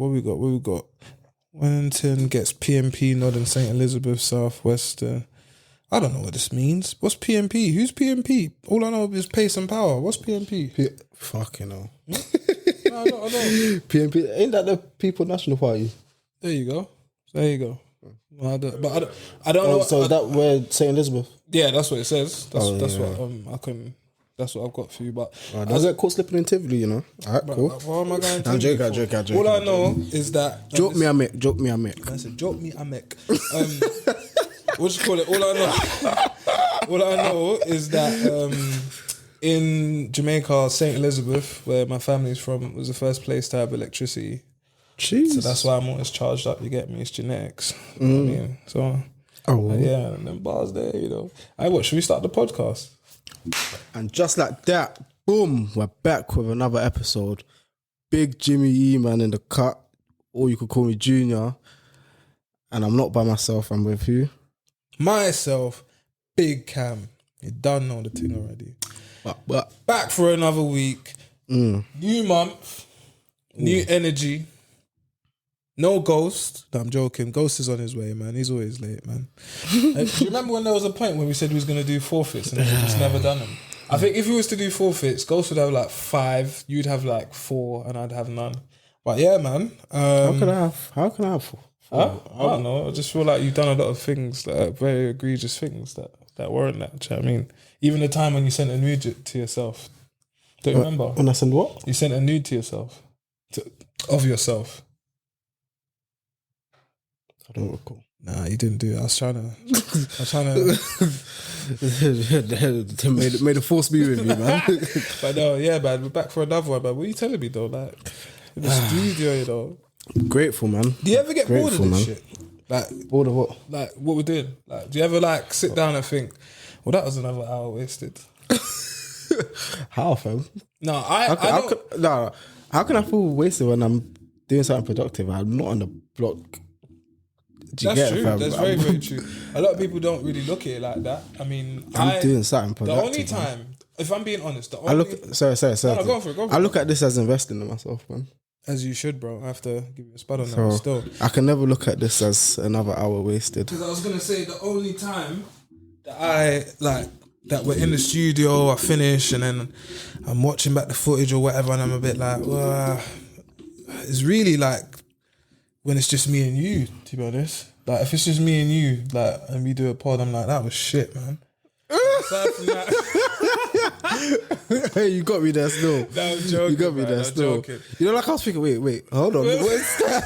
What we got? Wellington gets PMP nod in St. Elizabeth, Southwestern. I don't know what this means. What's PMP? Who's PMP? All I know is pace and power. What's PMP? Fucking hell. No, I don't. PMP, ain't that the People National Party? There you go. Well, I don't know. So is that where St. Elizabeth? Yeah, that's what it says. That's yeah. what That's what I've got for you. But does get caught slipping in Tivoli, you know? Alright, cool. What am I going to I'm joking. All I know is that Joke me, I make. I said, joke me, I make. What you call it? All I know is that in Jamaica, St. Elizabeth, where my family's from, was the first place to have electricity. Jeez. So that's why I'm always charged up. You get me? It's genetics. You know what I mean? So yeah, and them bars there, you know. What? Should we start the podcast? And just like that, boom, we're back with another episode. Big Jimmy E man in the cut, or you could call me Junior. And I'm not by myself. I'm with you. Myself, Big Cam. You done know the thing already. But back for another week. New month. New energy. No Ghost. No, I'm joking. Ghost is on his way, man. He's always late, man. Do you remember when there was a point when we said we was going to do forfeits and we just never done them? I think if we was to do forfeits, Ghost would have like 5, you'd have like 4, and I'd have none. But yeah, man. How can I have 4? I don't know. I just feel like you've done a lot of things that are very egregious things that weren't that. Do you know what I mean? Even the time when you sent a nude to yourself. Don't you remember? When I sent what? You sent a nude to yourself. Of yourself. I don't recall. Nah, you didn't do it. I was trying to made a force be with you, man. But no, yeah, man, we're back for another one, man. What are you telling me though? Like in the studio, you know. Grateful, man. Do you ever get bored of this shit? Like bored of what? Like what we're doing? Like, do you ever like sit down and think, well, that was another hour wasted? How, fam? No, how can I feel wasted when I'm doing something productive? I'm not on the block. That's true. That's very, very true. A lot of people don't really look at it like that. I mean, I'm doing something productive. The only time, if I'm being honest, Sorry. No, go for it. I look at this as investing in myself, man. As you should, bro. I have to give you a spot on that. But still, I can never look at this as another hour wasted. Because I was gonna say the only time that we're in the studio, I finish and then I'm watching back the footage or whatever, and I'm a bit like, well, it's really like when it's just me and you, to be honest. Like if it's just me and you, like, and we do a pod, I'm like, that was shit, man. Aside from that, hey, you got me there still. No, I'm joking. You got me there still. Joking. You know, like I was thinking, wait, hold on. What is that?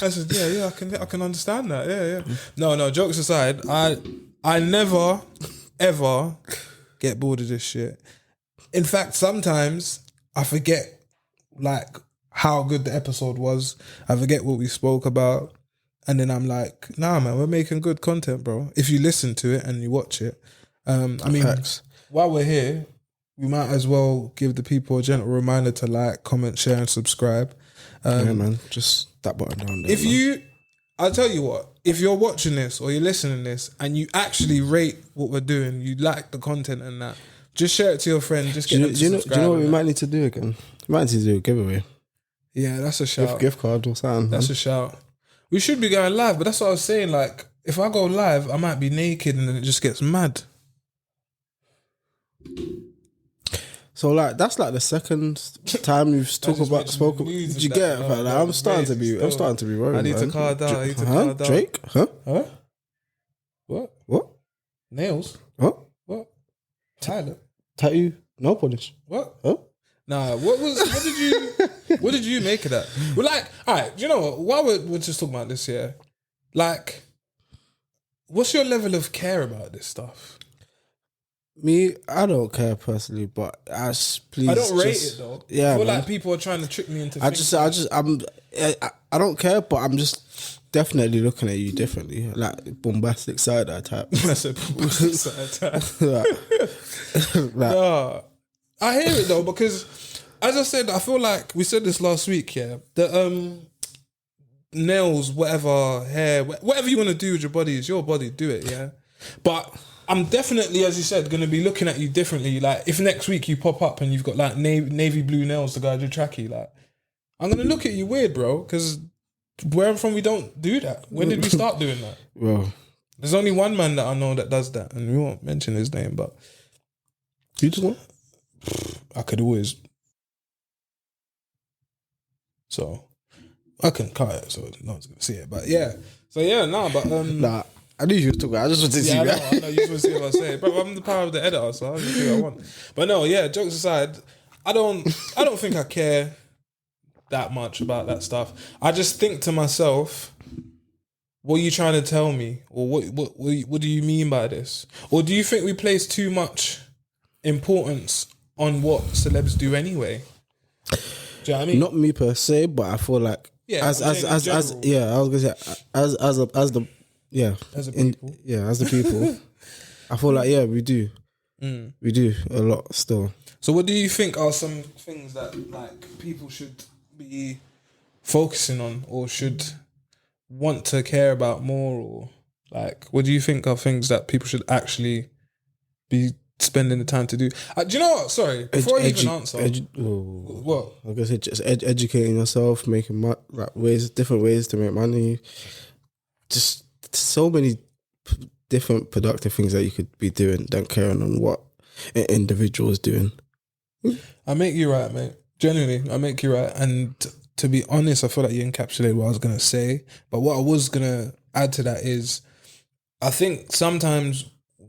I said, yeah, I can understand that. Yeah. No, jokes aside, I never, ever get bored of this shit. In fact, sometimes I forget, like, how good the episode was. I forget what we spoke about. And then I'm like, nah, man, we're making good content, bro. If you listen to it and you watch it. I mean, while we're here, we might as well give the people a gentle reminder to like, comment, share, and subscribe. Yeah, man. Just that button down there. I'll tell you what, if you're watching this or you're listening to this and you actually rate what we're doing, you like the content and that, just share it to your friend. Just get them to subscribe. Do you know what we might need to do again? We might need to do a giveaway. Yeah, that's a shout. Gift card or something. That's a shout. We should be going live, but that's what I was saying. Like, if I go live, I might be naked and then it just gets mad. So, like, that's like the second time we've spoken. Did you get it? Like, I'm starting to be worried. I need to card out. Drake? Huh? What? Nails? What? Tyler? Tattoo? No polish. What? Huh? Nah, what did you make of that? Well, like, all right, do you know what? While we're just talking about this here, like, what's your level of care about this stuff? Me, I don't care personally, but please. I don't rate it though. Yeah, I feel like people are trying to trick me into. I don't care, but I'm just definitely looking at you differently, like bombastic side eye type. I said bombastic side eye. Nah, I hear it though, because as I said, I feel like we said this last week. Yeah, the nails, whatever, hair, whatever you want to do with your body is your body. Do it. Yeah, but I'm definitely, as you said, going to be looking at you differently. Like, if next week you pop up and you've got like navy blue nails to go with your trackie, like, I'm gonna look at you weird, bro, because where I'm from, we don't do that. When did we start doing that? Well, There's only one man that I know that does that, and we won't mention his name, but you just want. I could always. So I can cut it, so no one's gonna see it. But yeah, but Nah, I knew you were talking. I just wanted to see yeah, that. I know. You just want to see what I say, but I'm the power of the editor, so I'll just do what I want. But no, yeah. Jokes aside, I don't think I care that much about that stuff. I just think to myself, what are you trying to tell me, or what do you mean by this, or do you think we place too much importance on what celebs do anyway? Do you know what I mean? Not me per se, but I feel like as I was gonna say as the people, I feel like we do a lot still. So what do you think are some things that like people should be focusing on, or should want to care about more, or like what do you think are things that people should actually be spending the time to do? Do you know what? Sorry, before you even answer, what? I was gonna say just educating yourself, making different ways to make money. Just so many different productive things that you could be doing, don't caring on what an individual is doing. I make you right, mate. Genuinely, I make you right. And to be honest, I feel like you encapsulated what I was gonna say. But what I was gonna add to that is, I think sometimes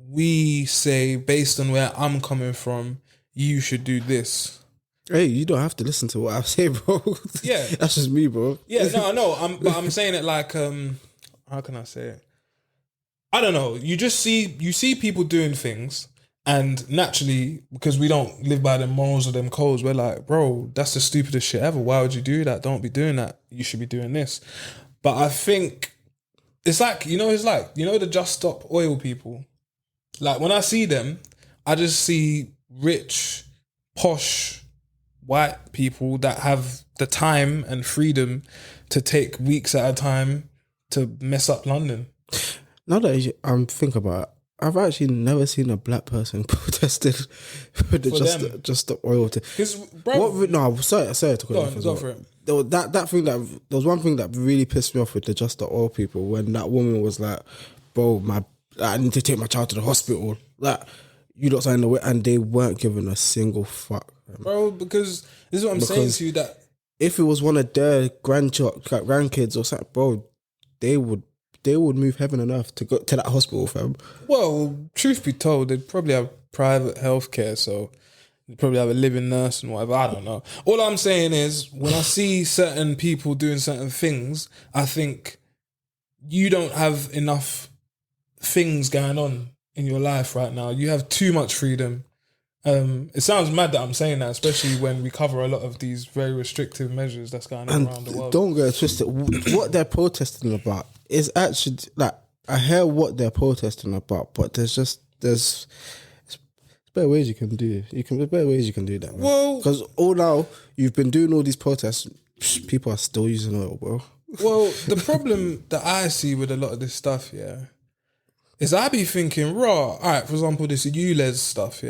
we say, based on where I'm coming from, you should do this. Hey, you don't have to listen to what I say, bro. Yeah. That's just me, bro. Yeah, no, I know. But I'm saying it like, how can I say it? I don't know. You see people doing things, and naturally, because we don't live by them morals or them codes, we're like, bro, that's the stupidest shit ever. Why would you do that? Don't be doing that. You should be doing this. But I think it's like, the Just Stop Oil people. Like, when I see them, I just see rich, posh, white people that have the time and freedom to take weeks at a time to mess up London. Now that I'm thinking about it, I've actually never seen a black person protested for the Just Stop Oil. Sorry to cut off as well. Go for it. There was one thing that really pissed me off with the Just Stop Oil people, when that woman was like, bro, I need to take my child to the hospital. Like, you don't sign away, and they weren't giving a single fuck. Bro, because this is what I'm saying to you, that if it was one of their grandkids or something, bro, they would move heaven and earth to go to that hospital, fam. Well, truth be told, they'd probably have private healthcare, so they'd probably have a living nurse and whatever. I don't know. All I'm saying is, when I see certain people doing certain things, I think you don't have enough things going on in your life right now. You have too much freedom. It sounds mad that I'm saying that, especially when we cover a lot of these very restrictive measures that's going on around the world. Don't get it twisted. What they're protesting about is actually, like, I hear what they're protesting about, but there's better ways you can do. There's better ways you can do that, man. Well, because now you've been doing all these protests, people are still using oil, bro. Well, the problem that I see with a lot of this stuff, is I be thinking, all right, for example, this ULEZ stuff,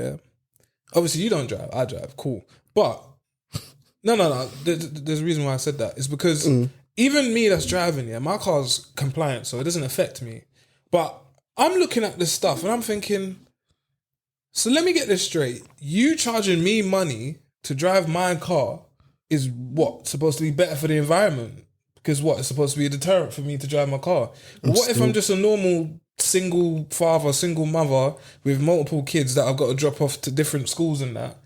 obviously you don't drive, I drive, cool. But, no, there's a reason why I said that. It's because even me that's driving, my car's compliant, so it doesn't affect me. But I'm looking at this stuff and I'm thinking, so let me get this straight. You charging me money to drive my car is what? Supposed to be better for the environment? Because what? It's supposed to be a deterrent for me to drive my car. What if I'm just a normal single father, single mother with multiple kids that I've got to drop off to different schools and that?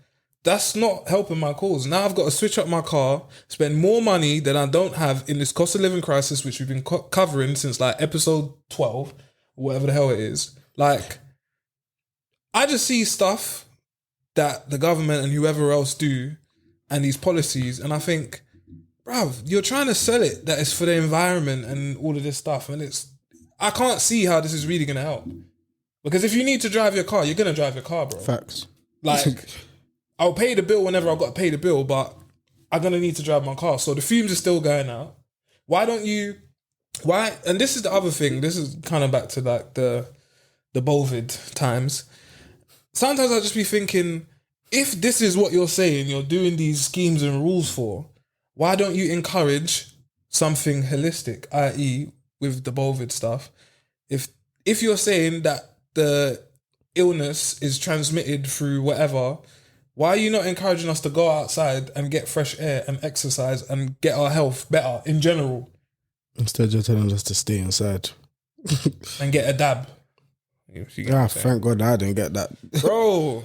That's not helping my cause. Now I've got to switch up my car, spend more money than I don't have in this cost of living crisis, which we've been covering since like episode 12, or whatever the hell it is. Like, I just see stuff that the government and whoever else do, and these policies, and I think, bruv, you're trying to sell it that it's for the environment and all of this stuff, and I can't see how this is really going to help. Because if you need to drive your car, you're going to drive your car, bro. Facts. Like, I'll pay the bill whenever I've got to pay the bill, but I'm going to need to drive my car. So the fumes are still going out. And this is the other thing, this is kind of back to like the Bovid times. Sometimes I just be thinking, if this is what you're saying, you're doing these schemes and rules for, why don't you encourage something holistic, i.e., with the Bovid stuff? If you're saying that the illness is transmitted through whatever, why are you not encouraging us to go outside and get fresh air and exercise and get our health better in general? Instead, you're telling us to stay inside and get a dab. Thank God I didn't get that, bro.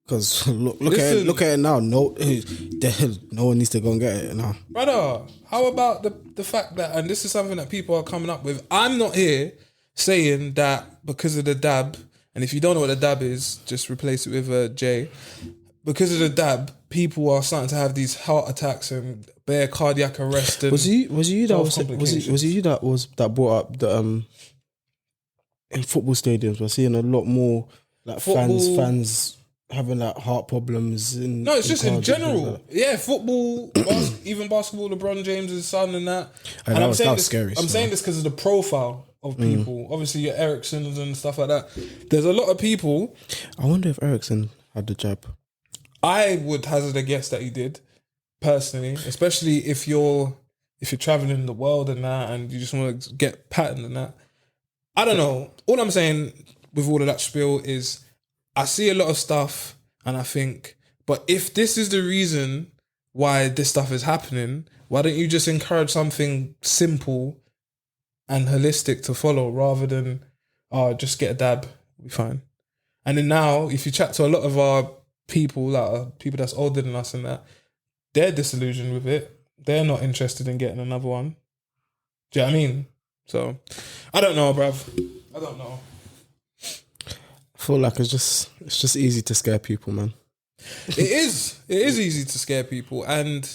Because look at it now. No one needs to go and get it now, brother. How about the fact that, and this is something that people are coming up with. I'm not here saying that because of the dab, and if you don't know what a dab is, just replace it with a J. Because of the dab, people are starting to have these heart attacks and bare cardiac arrest. And was you that brought up the in football stadiums? We're seeing a lot more like fans having like heart problems. No, it's just in general. Yeah, football, even basketball. LeBron James's son and that. And I'm saying this. Scary, I'm saying this because of the profile of people. Obviously, your Ericssons and stuff like that. There's a lot of people. I wonder if Ericsson had the jab. I would hazard a guess that he did, personally, especially if you're traveling the world and that, and you just want to get patterned and that. I don't know. All I'm saying with all of that spiel is I see a lot of stuff and I think, but if this is the reason why this stuff is happening, why don't you just encourage something simple and holistic to follow rather than, just get a dab, we'll be fine. And then now, if you chat to a lot of our people, like people that's older than us and that, they're disillusioned with it. They're not interested in getting another one. Do you know what I mean? So, I don't know, bruv. I don't know. I feel like it's just easy to scare people, man. It is easy to scare people, and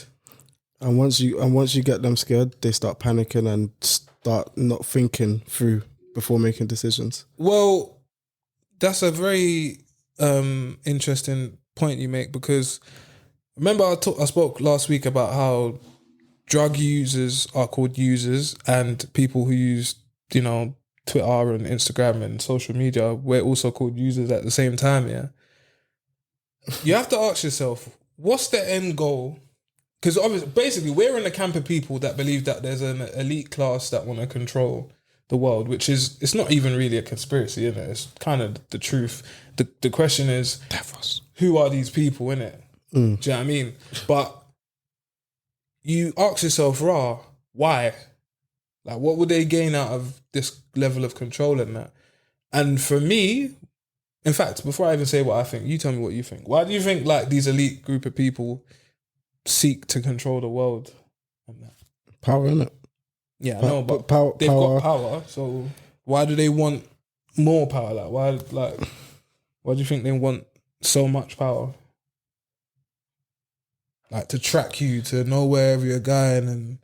once you get them scared, they start panicking and start not thinking through before making decisions. Well, that's a very interesting point you make, because remember I spoke last week about how drug users are called users and people who use, Twitter and Instagram and social media, we're also called users at the same time, yeah? You have to ask yourself, what's the end goal? Because obviously, basically, we're in the camp of people that believe that there's an elite class that want to control the world, which is, it's not even really a conspiracy, isn't it? It's kind of the truth. The question is, who are these people, innit? Do you know what I mean? But you ask yourself, why? Like, what would they gain out of this level of control and that? And for me, in fact, before I even say what I think, you tell me what you think. Why do you think like these elite group of people seek to control the world and that? Power, innit? Yeah, I know, but they've got power. So why do they want more power? Why do you think they want so much power? Like to track you, to know wherever you're going and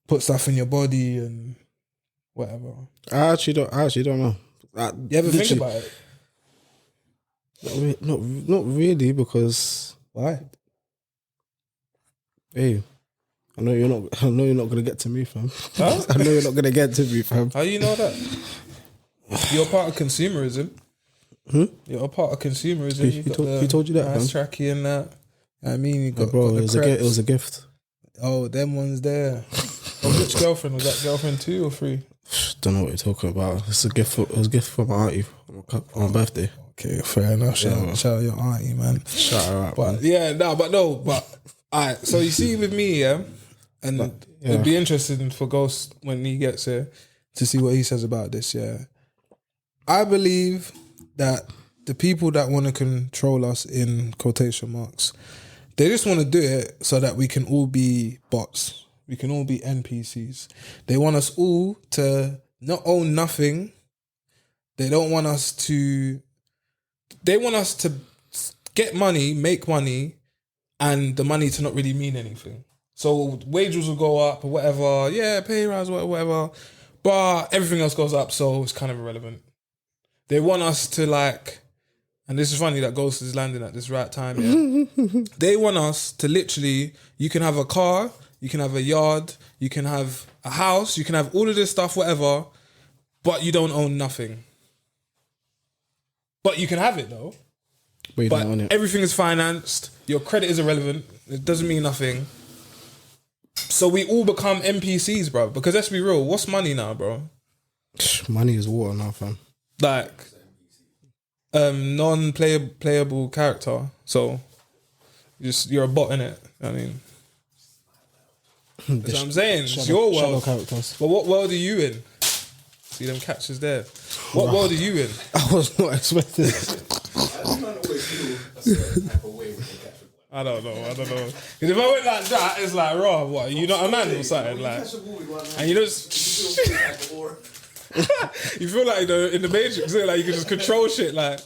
put stuff in your body and whatever. I actually don't know. You ever think about it? Not really, because why? Hey, I know you're not gonna get to me, fam. Huh? I know you're not gonna get to me, fam. How you know that? You're part of consumerism. You're a part of consumerism. He told you that, nice tracky and that. I mean, you got, bro. got it was a gift. Oh, them ones there. Which girlfriend was that? Girlfriend 2 or 3? Don't know what you're talking about. It's a gift. It was a gift for my auntie on my birthday. Okay, fair enough. Shout out your auntie, man. Shout her out, but man. Alright. So you see, with me, it'd be interesting for Ghost when he gets here to see what he says about this. Yeah, I believe that the people that want to control us, in quotation marks, they just want to do it so that we can all be bots. We can all be NPCs. They want us all to not own nothing. They want us to get money, make money, and the money to not really mean anything. So wages will go up or whatever. Yeah, pay rise, whatever. But everything else goes up, so it's kind of irrelevant. They want us to and this is funny that Ghost is landing at this right time, yeah? They want us to literally, you can have a car, you can have a yard, you can have a house, you can have all of this stuff, whatever, but you don't own nothing. But you can have it though. But you don't own it. Everything is financed, your credit is irrelevant, it doesn't mean nothing. So we all become NPCs, bro. Because let's be real, what's money now, bro? Money is water now, fam. Like, non-playable character. So, you're a bot in it. I mean, that's what I'm saying. It's your world. Characters. But what world are you in? See them catches there. What world are you in? I was not expecting this. I don't know. Because if I went like that, it's like, raw, what? You not a man or something? Like, and you just... you feel like in the Matrix, like you can just control shit, like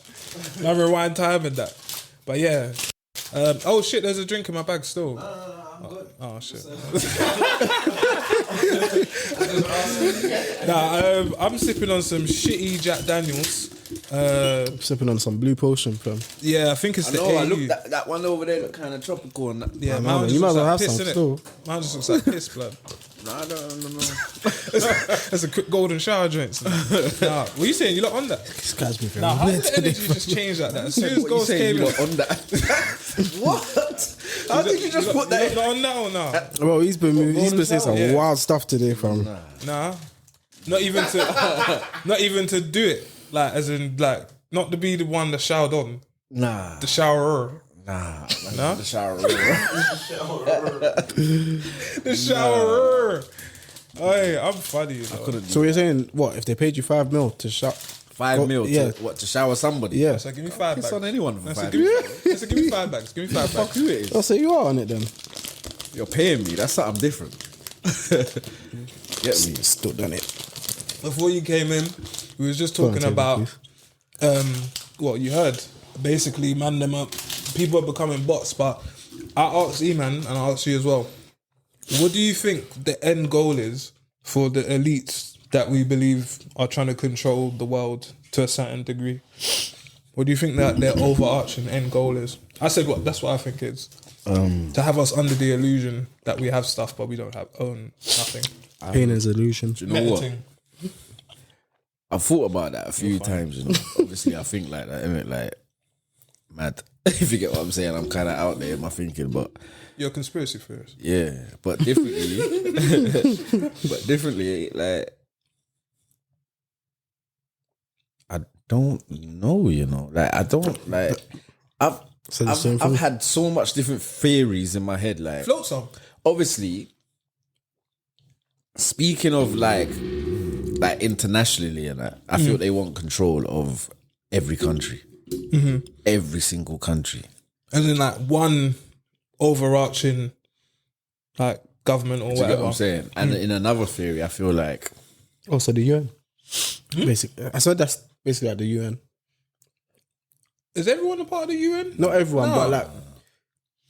rewind time and that. But yeah. Oh shit, there's a drink in my bag still. I'm good. Oh shit. I'm sipping on some shitty Jack Daniels. Sipping on some blue potion, fam. Yeah, I think it's the I AU. look that one over there look kind of tropical and that. Yeah, man, mine you just might as looks well like have piss, some innit? still. Mine just looks like piss, blood. No, I don't know. That's a quick golden shower drinks. Nah, what are you saying? You lot on that? This guy's been very Nah, how weird did the today, energy fam. just change like that? As soon as What you Ghost saying? came You in. lot on that? What? How did you just put that? Not on that or no? Bro, he's been saying some Yeah. wild stuff today, fam. Nah, not even to do it. Like, as in, like, not to be the one that showered on, Nah, the showerer. nah. No? The shower. The showerer. Hey, I'm funny, you know. So you're saying, what, if they paid you $5 million to shut... 5 mil yeah. to shower somebody? Yeah. So give me 5 It's bags. on anyone for I said, 5 give me, mil. I said, give me 5 bags. Give me 5 Fuck bags. who it is? Oh, so you are on it then? You're paying me. That's something different. Get me? Still done it. Before you came in, we was just Go on, talking take it, about what you heard. Basically, Mandem up. People are becoming bots, but I asked E-Man and I asked you as well. What do you think the end goal is for the elites that we believe are trying to control the world to a certain degree? What do you think that their overarching end goal is? I said what? That's what I think it is. To have us under the illusion that we have stuff, but we don't own nothing. Pain is illusion. Do you know what? Mediting. I've thought about that a few times, you know. Obviously, I think like that, innit? Like, mad. If you get what I'm saying, I'm kind of out there in my thinking, but You're a conspiracy theorist. yeah, but differently, like, I don't know, you know. Like, I don't, like, So the same I've thing? had so much different theories in my head, like, Float some. obviously, speaking of like internationally and that, I feel they want control of every country, every single country. As in like one overarching like government or Do you get whatever. what I'm saying? And in another theory, I feel like Also the UN. Basically, I said that's basically like the UN. Is everyone a part of the UN? Not everyone, No. but like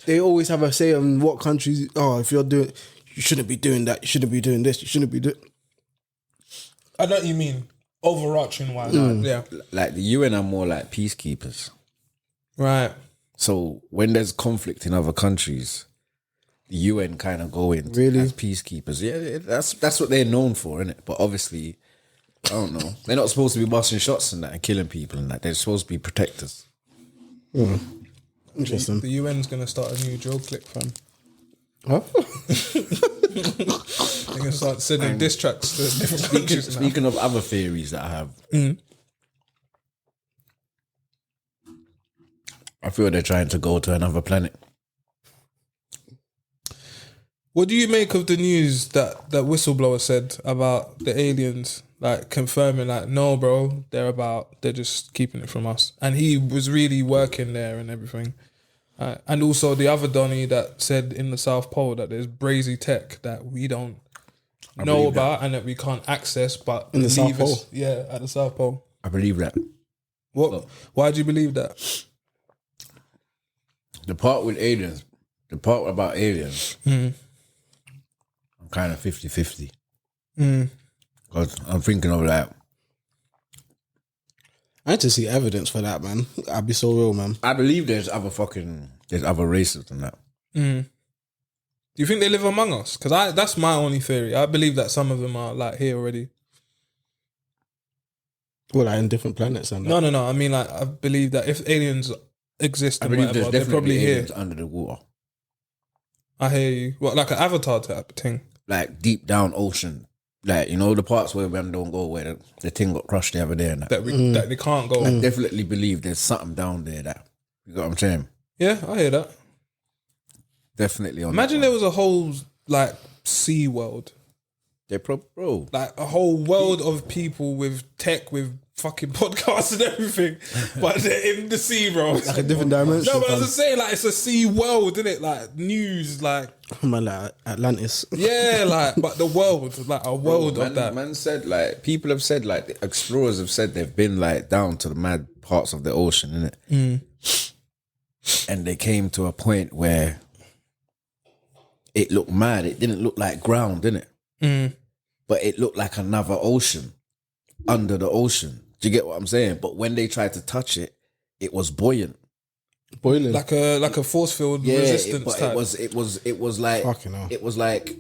they always have a say on what countries. Oh, if you're doing, you shouldn't be doing that. You shouldn't be doing this. You shouldn't be doing. I know what you mean. Overarching wise. Yeah. the UN are more like peacekeepers. Right. So when there's conflict in other countries, the UN kind of go in Really? as peacekeepers. Yeah, that's what they're known for, innit? But obviously, I don't know. They're not supposed to be busting shots and that and killing people and that. They're supposed to be protectors. Interesting. The UN's gonna start a new drill click, fam. Huh? They're gonna start sending diss tracks to different countries now. Speaking of other theories that I have, I feel they're trying to go to another planet. What do you make of the news that whistleblower said about the aliens, like confirming, like, no, bro, they're just keeping it from us, and he was really working there and everything, and also the other Donny that said in the South Pole that there's brazy tech that we don't know about and that we can't access, but In the South believe Pole? yeah, at the South Pole. I believe that. What? Why do you believe that? The part with aliens, the part about aliens, I'm kind of 50-50. Because I'm thinking of like, I need to see evidence for that, man. I'd be so real, man. I believe there's other races than that. Do you think they live among us? Because that's my only theory. I believe that some of them are like here already. Well, like in different planets and that. No. I mean, like, I believe that if aliens exist I and believe whatever, there's they're probably definitely here. aliens under the water. I hear you. What, like an Avatar type thing? Like deep down ocean. Like, you know, the parts where man don't go, where the thing got crushed the other day and that. That they can't go. I definitely believe there's something down there that, you got what I'm saying? Yeah, I hear that. Definitely on Imagine there was a whole, like, sea world. They're bro. Like, a whole world of people with tech, with fucking podcasts and everything, but they're in the sea, bro. Like a different dimension. No, but I was just saying, like, it's a sea world, isn't it? Like, news, like... Man, like Atlantis. Yeah, like, but the world, like, a world of that. Man said, like, people have said, like, the explorers have said they've been, like, down to the mad parts of the ocean, innit? And they came to a point where it looked mad. It didn't look like ground, innit? But it looked like another ocean under the ocean. Do you get what I'm saying? But when they tried to touch it, it was buoyant. Boiling. Like a force field resistance type. It was like, Fucking hell. it was like,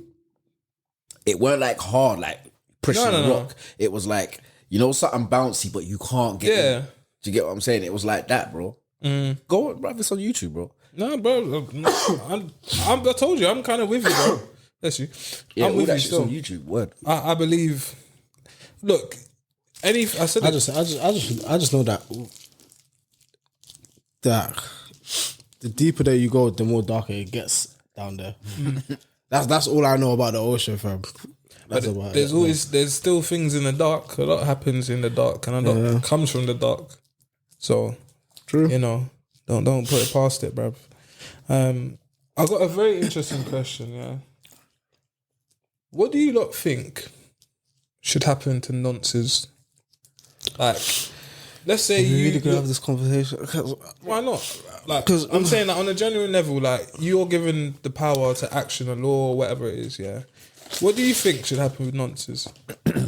it weren't like hard, like pushing No. rock. It was like, you know, something bouncy, but you can't get in. Do you get what I'm saying? It was like that, bro. Go on, bro, it's on YouTube, bro. No, bro. I told you, I'm kind of with you, bro. That's you. Yeah, I'm all with that you shit's still. on YouTube. Word. I believe. Look, I said I it. just know that the deeper that you go, the more darker it gets down there. That's all I know about the ocean, fam. That's about it. There's still things in the dark. A lot happens in the dark, and a lot comes from the dark. So, True. you know, don't put it past it, bruv. I got a very interesting question. Yeah, what do you lot think should happen to nonces? Like, let's say We you really gonna have this conversation. why not? Like, because I'm saying that on a genuine level, like, you're given the power to action a law or whatever it is, yeah. What do you think should happen with nonces?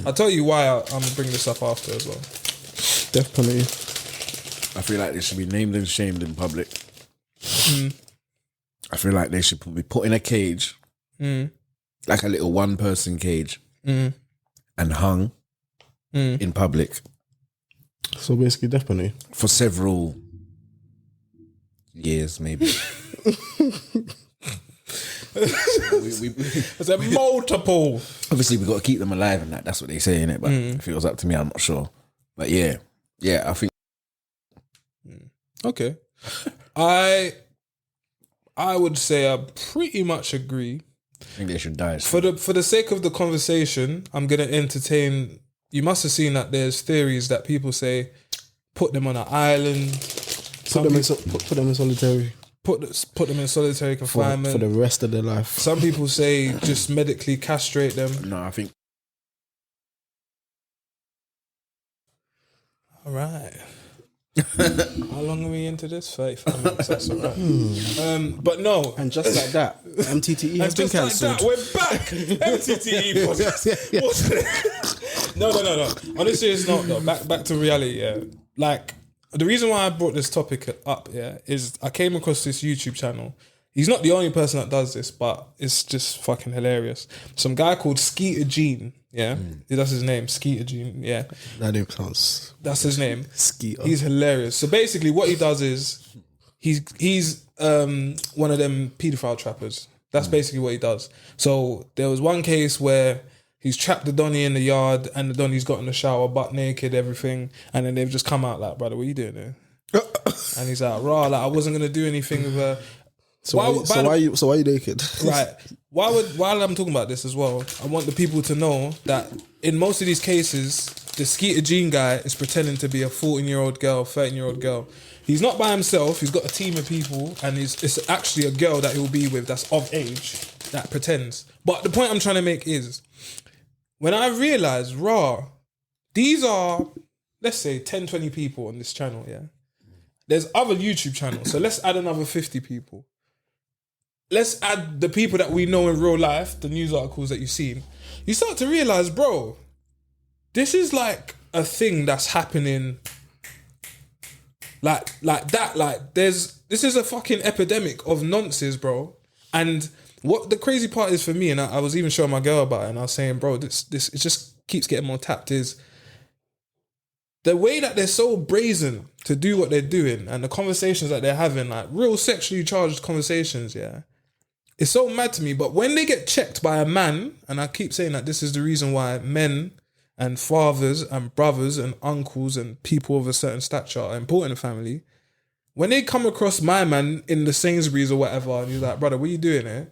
I'll tell you why I'm bringing this up after as well. Definitely. I feel like they should be named and shamed in public. I feel like they should be put in a cage, like a little one-person cage, and hung in public So basically, definitely. for several years, maybe. There's a multiple. Obviously, we got to keep them alive, and that's what they say, innit? But if it was up to me, I'm not sure. But yeah, I think. Okay. I would say I pretty much agree. I think they should die. For the sake of the conversation, I'm gonna entertain. You must have seen that there's theories that people say put them on an island, Put them in solitary put them in solitary confinement for the rest of their life. Some people say just medically castrate them. No, I think. All right. How long are we into this? 35 minutes. That's all right. But no. And just like that, MTTE has And been just like cancelled. that, we're back. MTTE podcast. No. On a serious note, though, back to reality. Yeah, like the reason why I brought this topic up, yeah, is I came across this YouTube channel. He's not the only person that does this, but it's just fucking hilarious. Some guy called Skeeter Gene, yeah, that's his name, Skeeter Gene, yeah. That name sounds. That's his name. Skeeter. He's hilarious. So basically, what he does is he's one of them paedophile trappers. That's basically what he does. So there was one case where he's trapped the Donny in the yard, and the Donny's got in the shower, butt naked, everything, and then they've just come out like, brother, what are you doing there? And he's like, raw, like I wasn't gonna do anything with her. So why are you naked? Right. While I'm talking about this as well, I want the people to know that in most of these cases, the Skeeter Gene guy is pretending to be a 14-year-old girl, 13-year-old girl. He's not by himself. He's got a team of people, and it's actually a girl that he'll be with that's of age that pretends. But the point I'm trying to make is, when I realised, these are, let's say, 10, 20 people on this channel, yeah? There's other YouTube channels, so let's add another 50 people. Let's add the people that we know in real life, the news articles that you've seen. You start to realise, bro, this is like a thing that's happening like that. Like this is a fucking epidemic of nonsense, bro. And what the crazy part is for me, and I was even showing my girl about it, and I was saying, bro, this it just keeps getting more tapped, is the way that they're so brazen to do what they're doing, and the conversations that they're having, like real sexually charged conversations, yeah. it's so mad to me. But when they get checked by a man, and I keep saying that this is the reason why men and fathers and brothers and uncles and people of a certain stature are important in the family. When they come across my man in the Sainsbury's or whatever, and he's like, brother, what are you doing here?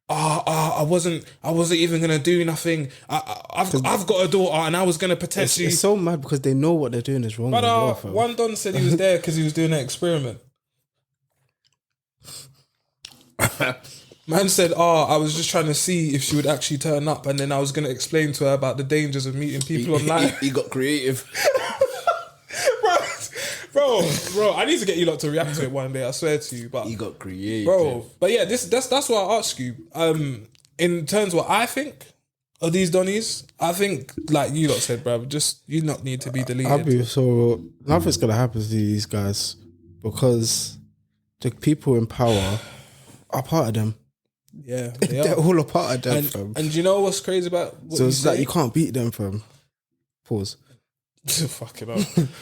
I wasn't even gonna do nothing. I've got a daughter, and I was gonna potentially. It's so mad because they know what they're doing is wrong. But one Don said he was there because he was doing an experiment. Man said, I was just trying to see if she would actually turn up, and then I was gonna explain to her about the dangers of meeting people online. He got creative. Bro, I need to get you lot to react to it one day. I swear to you, but He got creative, bro. But yeah, that's why I ask you. In terms of what I think of these Donnies, I think like you lot said, bro, just you not need to be deleted. Nothing's gonna happen to these guys because the people in power are part of them. Yeah, they're all a part of them. Fam. And you know what's crazy about what so it's like you can't beat them from pause. Fuck it up.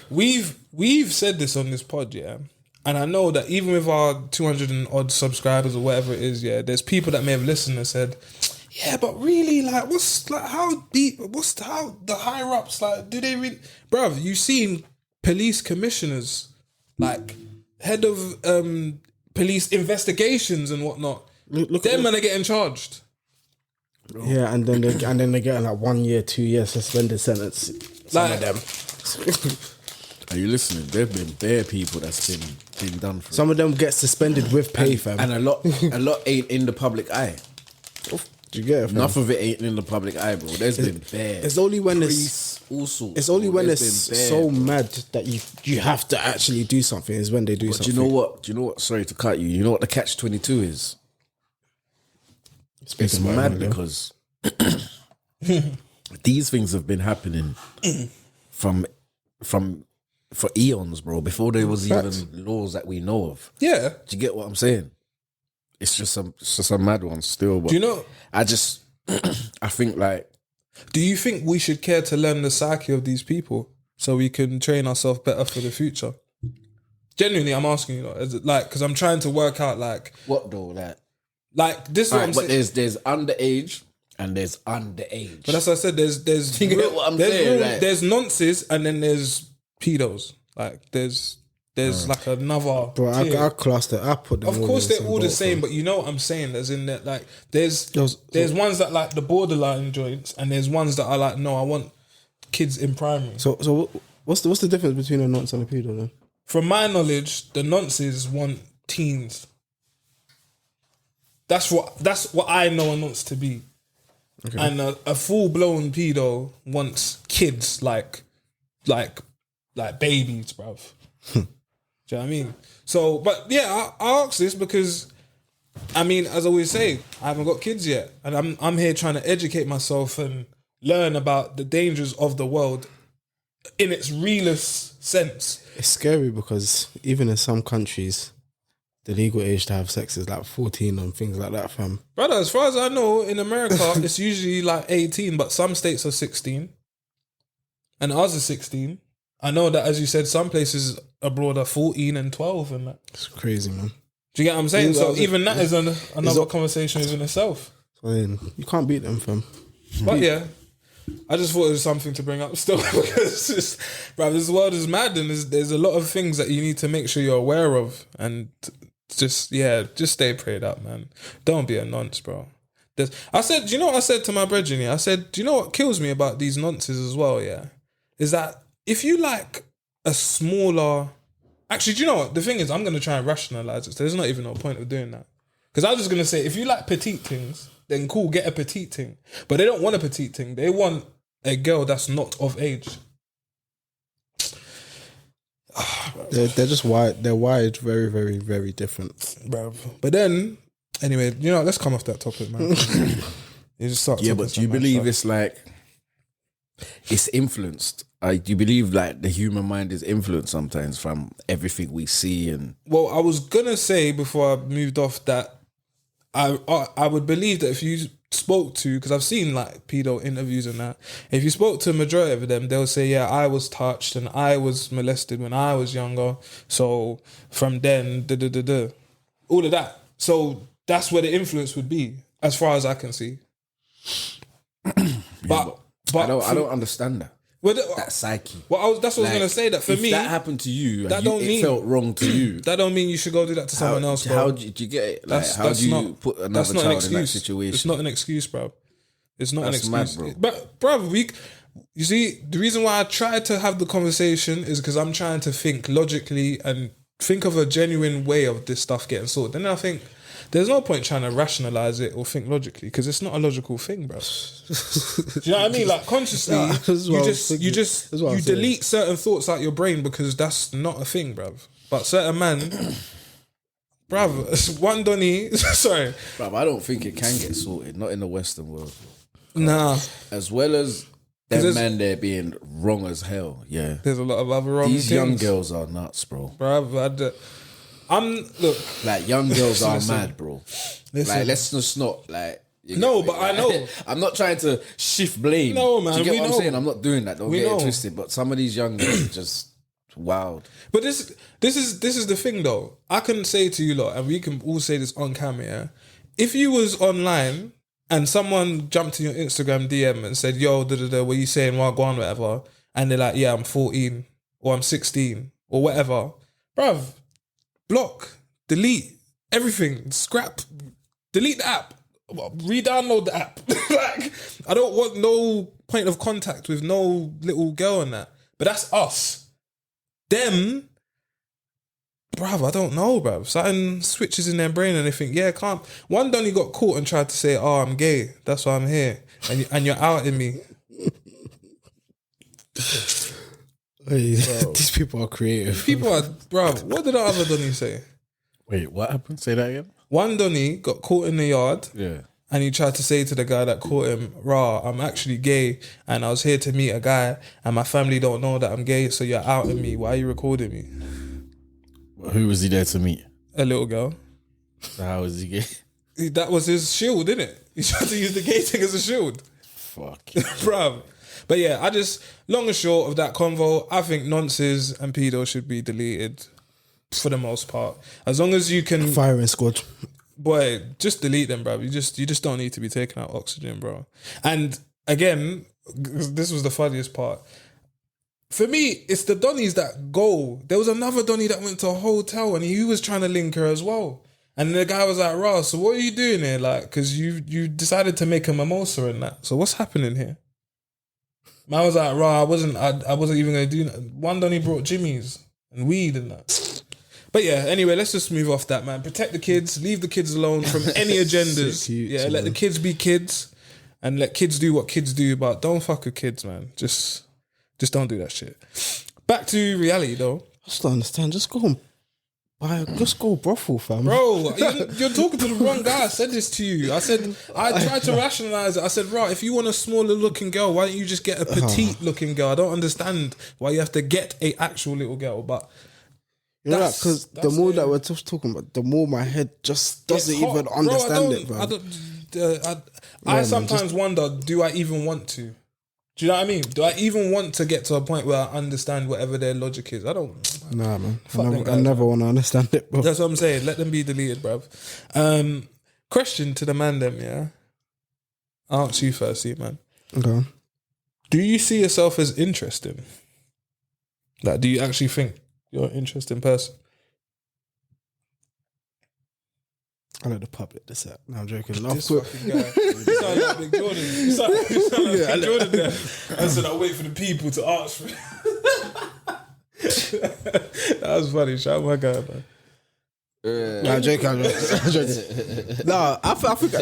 We've said this on this pod, yeah. And I know that even with our 200 and odd subscribers or whatever it is, yeah, there's people that may have listened and said, yeah, but really, like, how the higher ups, like, do they really, bruv, you've seen police commissioners, like, head of police investigations and whatnot. Look them men are getting charged. Yeah, and then they're getting like 1 year, 2 years suspended sentence. Some of them. Are you listening? There've been bare people that's been done for. Some of them get suspended with pay, fam. And a lot ain't in the public eye. Do you get it, fam? Enough of it ain't in the public eye, bro. There's been bare. It's only when all sorts. It's only when There's it's been bare, so bro. mad that you have to actually do something is when they do something. Do you know what? Sorry to cut you. You know what the catch-22 is? It's mad because these things have been happening for eons, bro. Before there was even laws that we know of. Yeah. Do you get what I'm saying? It's just some mad ones still. But Do you know? I think like. Do you think we should care to learn the psyche of these people so we can train ourselves better for the future? Genuinely, I'm asking you, because I'm trying to work out like What though? like this is what I'm But saying. there's underage and there's underage. But that's what I said. There's You get what I'm saying? Like- there's nonces and then there's pedos. Like there's like another. Bro, I classed it. I put them. Of course, they're all the same, but you know what I'm saying. As in that, like there's ones that like the borderline joints, and there's ones that are like, no, I want kids in primary. So what's the difference between a nonce and a pedo then? From my knowledge, the nonces want teens. That's what I know a nonce to be. Okay. And a full blown pedo wants kids like babies, bruv. Do you know what I mean? So, but yeah, I ask this because, I mean, as I always say, I haven't got kids yet, and I'm here trying to educate myself and learn about the dangers of the world in its realest sense. It's scary because even in some countries, the legal age to have sex is like 14 and things like that, fam. Brother, as far as I know, in America, it's usually like 18, but some states are 16. And ours is 16. I know that, as you said, some places abroad are 14 and 12 and that. It's crazy, man. Do you get what I'm saying? So even that is another conversation within itself. I mean, you can't beat them, fam. But yeah, I just thought it was something to bring up still because just, bro, this world is mad and there's a lot of things that you need to make sure you're aware of and just stay prayed up, man. Don't be a nonce, bro. I said, do you know what I said to my brethren? Yeah? I said, do you know what kills me about these nonces as well? Yeah, is that if you like a smaller, actually, do you know what the thing is? I'm gonna try and rationalize it. So there's not even no point of doing that because I was just gonna say if you like petite things, then cool, get a petite thing. But they don't want a petite thing. They want a girl that's not of age. They're just wired. They're wired very, very, very different, bro. But then, anyway, you know, let's come off that topic, man. But do you believe it's like it's influenced? Do you believe like the human mind is influenced sometimes from everything we see? And well, I was gonna say before I moved off that I would believe that if you spoke to, because I've seen like pedo interviews and that, if you spoke to a majority of them, they'll say, yeah, I was touched and I was molested when I was younger. So from then, all of that. So that's where the influence would be, as far as I can see. But I don't understand that. Well, That psyche. well, that's what I was gonna say. That for if me, that happened to you, that and don't it mean felt wrong to you. that don't mean you should go do that to someone else, bro. How do you get it? Like, how do you put another child in that situation? It's not an excuse, bro. It's not That's an mad, excuse, bro. But bro, you see, the reason why I try to have the conversation is because I'm trying to think logically and think of a genuine way of this stuff getting sorted. Then I think there's no point trying to rationalize it or think logically because it's not a logical thing, bro. Do you know what I mean? Like consciously, you delete certain thoughts out your brain because that's not a thing, bro. But certain man, bruv, one Donny, sorry, Bruv, I don't think it can get sorted. Not in the Western world. Nah. As well as them men there being wrong as hell. Yeah, There's a lot of other wrong these things. young girls are nuts, bro. Bruv, look. Like young girls are mad, bro. Listen. Like let's just not like. No, but I know. I'm not trying to shift blame. No, man, Do you get we what I'm know. saying? I'm not doing that. Don't We get know. it twisted. But some of these young girls are just wild. But this is the thing though. I can say to you lot, and we can all say this on camera, yeah? If you was online and someone jumped in your Instagram DM and said, yo, what you saying, wagwan, whatever, and they're like, yeah, I'm 14 or I'm 16 or whatever, bruv, block, delete, everything, scrap, delete the app, re-download the app. Like, I don't want no point of contact with no little girl in that. But that's us. Them, bruv, I don't know, bruv. Something switches in their brain and they think, yeah, can't. One Donny got caught and tried to say, oh, I'm gay. That's why I'm here. And you're outing me. These people are creative. People are, bruv, what did the other Donny say? Wait, what happened? Say that again. One Donny got caught in the yard. Yeah. And he tried to say to the guy that caught him, rah, I'm actually gay and I was here to meet a guy and my family don't know that I'm gay, so you're outing me. Why are you recording me? Who was he there to meet? A little girl. So how was he gay? That was his shield, didn't it? He tried to use the gay thing as a shield. Fuck. Bruv. But yeah, I just, long and short of that convo, I think nonces and pedo should be deleted for the most part. As long as you can... Firing squad. Boy, just delete them, bro. You just don't need to be taking out oxygen, bro. And again, this was the funniest part. For me, it's the Donnies that go. There was another Donny that went to a hotel and he was trying to link her as well. And the guy was like, "Rah, so what are you doing here? Like, because you decided to make a mimosa and that. So what's happening here?" Man was like, "Rah, I wasn't even gonna do that." One Donny brought Jimmy's and weed and that. But yeah, anyway, let's just move off that, man. Protect the kids, leave the kids alone from any agendas. Cute, let the kids be kids and let kids do what kids do, but don't fuck with kids, man. Just don't do that shit. Back to reality though. I just don't understand. Just go and just go brothel, fam. Bro, you're talking to the wrong guy. I said this to you. I tried to rationalize it. I said, right, if you want a smaller looking girl, why don't you just get a petite looking girl? I don't understand why you have to get a actual little girl, but You know that because the more that we're just talking about, the more my head just doesn't even understand it, bro. I sometimes wonder, do I even want to? Do you know what I mean? Do I even want to get to a point where I understand whatever their logic is? I don't. Nah, man. Fuck I never want to understand it, bro. That's what I'm saying. Let them be deleted, bruv. Question to the Mandem, yeah? I'll ask you first, man. Okay. Do you see yourself as interesting? Like, do you actually think you're an interesting person? I let the public decide. No, I'm joking. This fucking guy. You sound like Big Jordan. You sound like Big Jordan there. I said I'll wait for the people to ask for it. That was funny. Shout out my guy, man. Nah, I'm joking. Nah, I think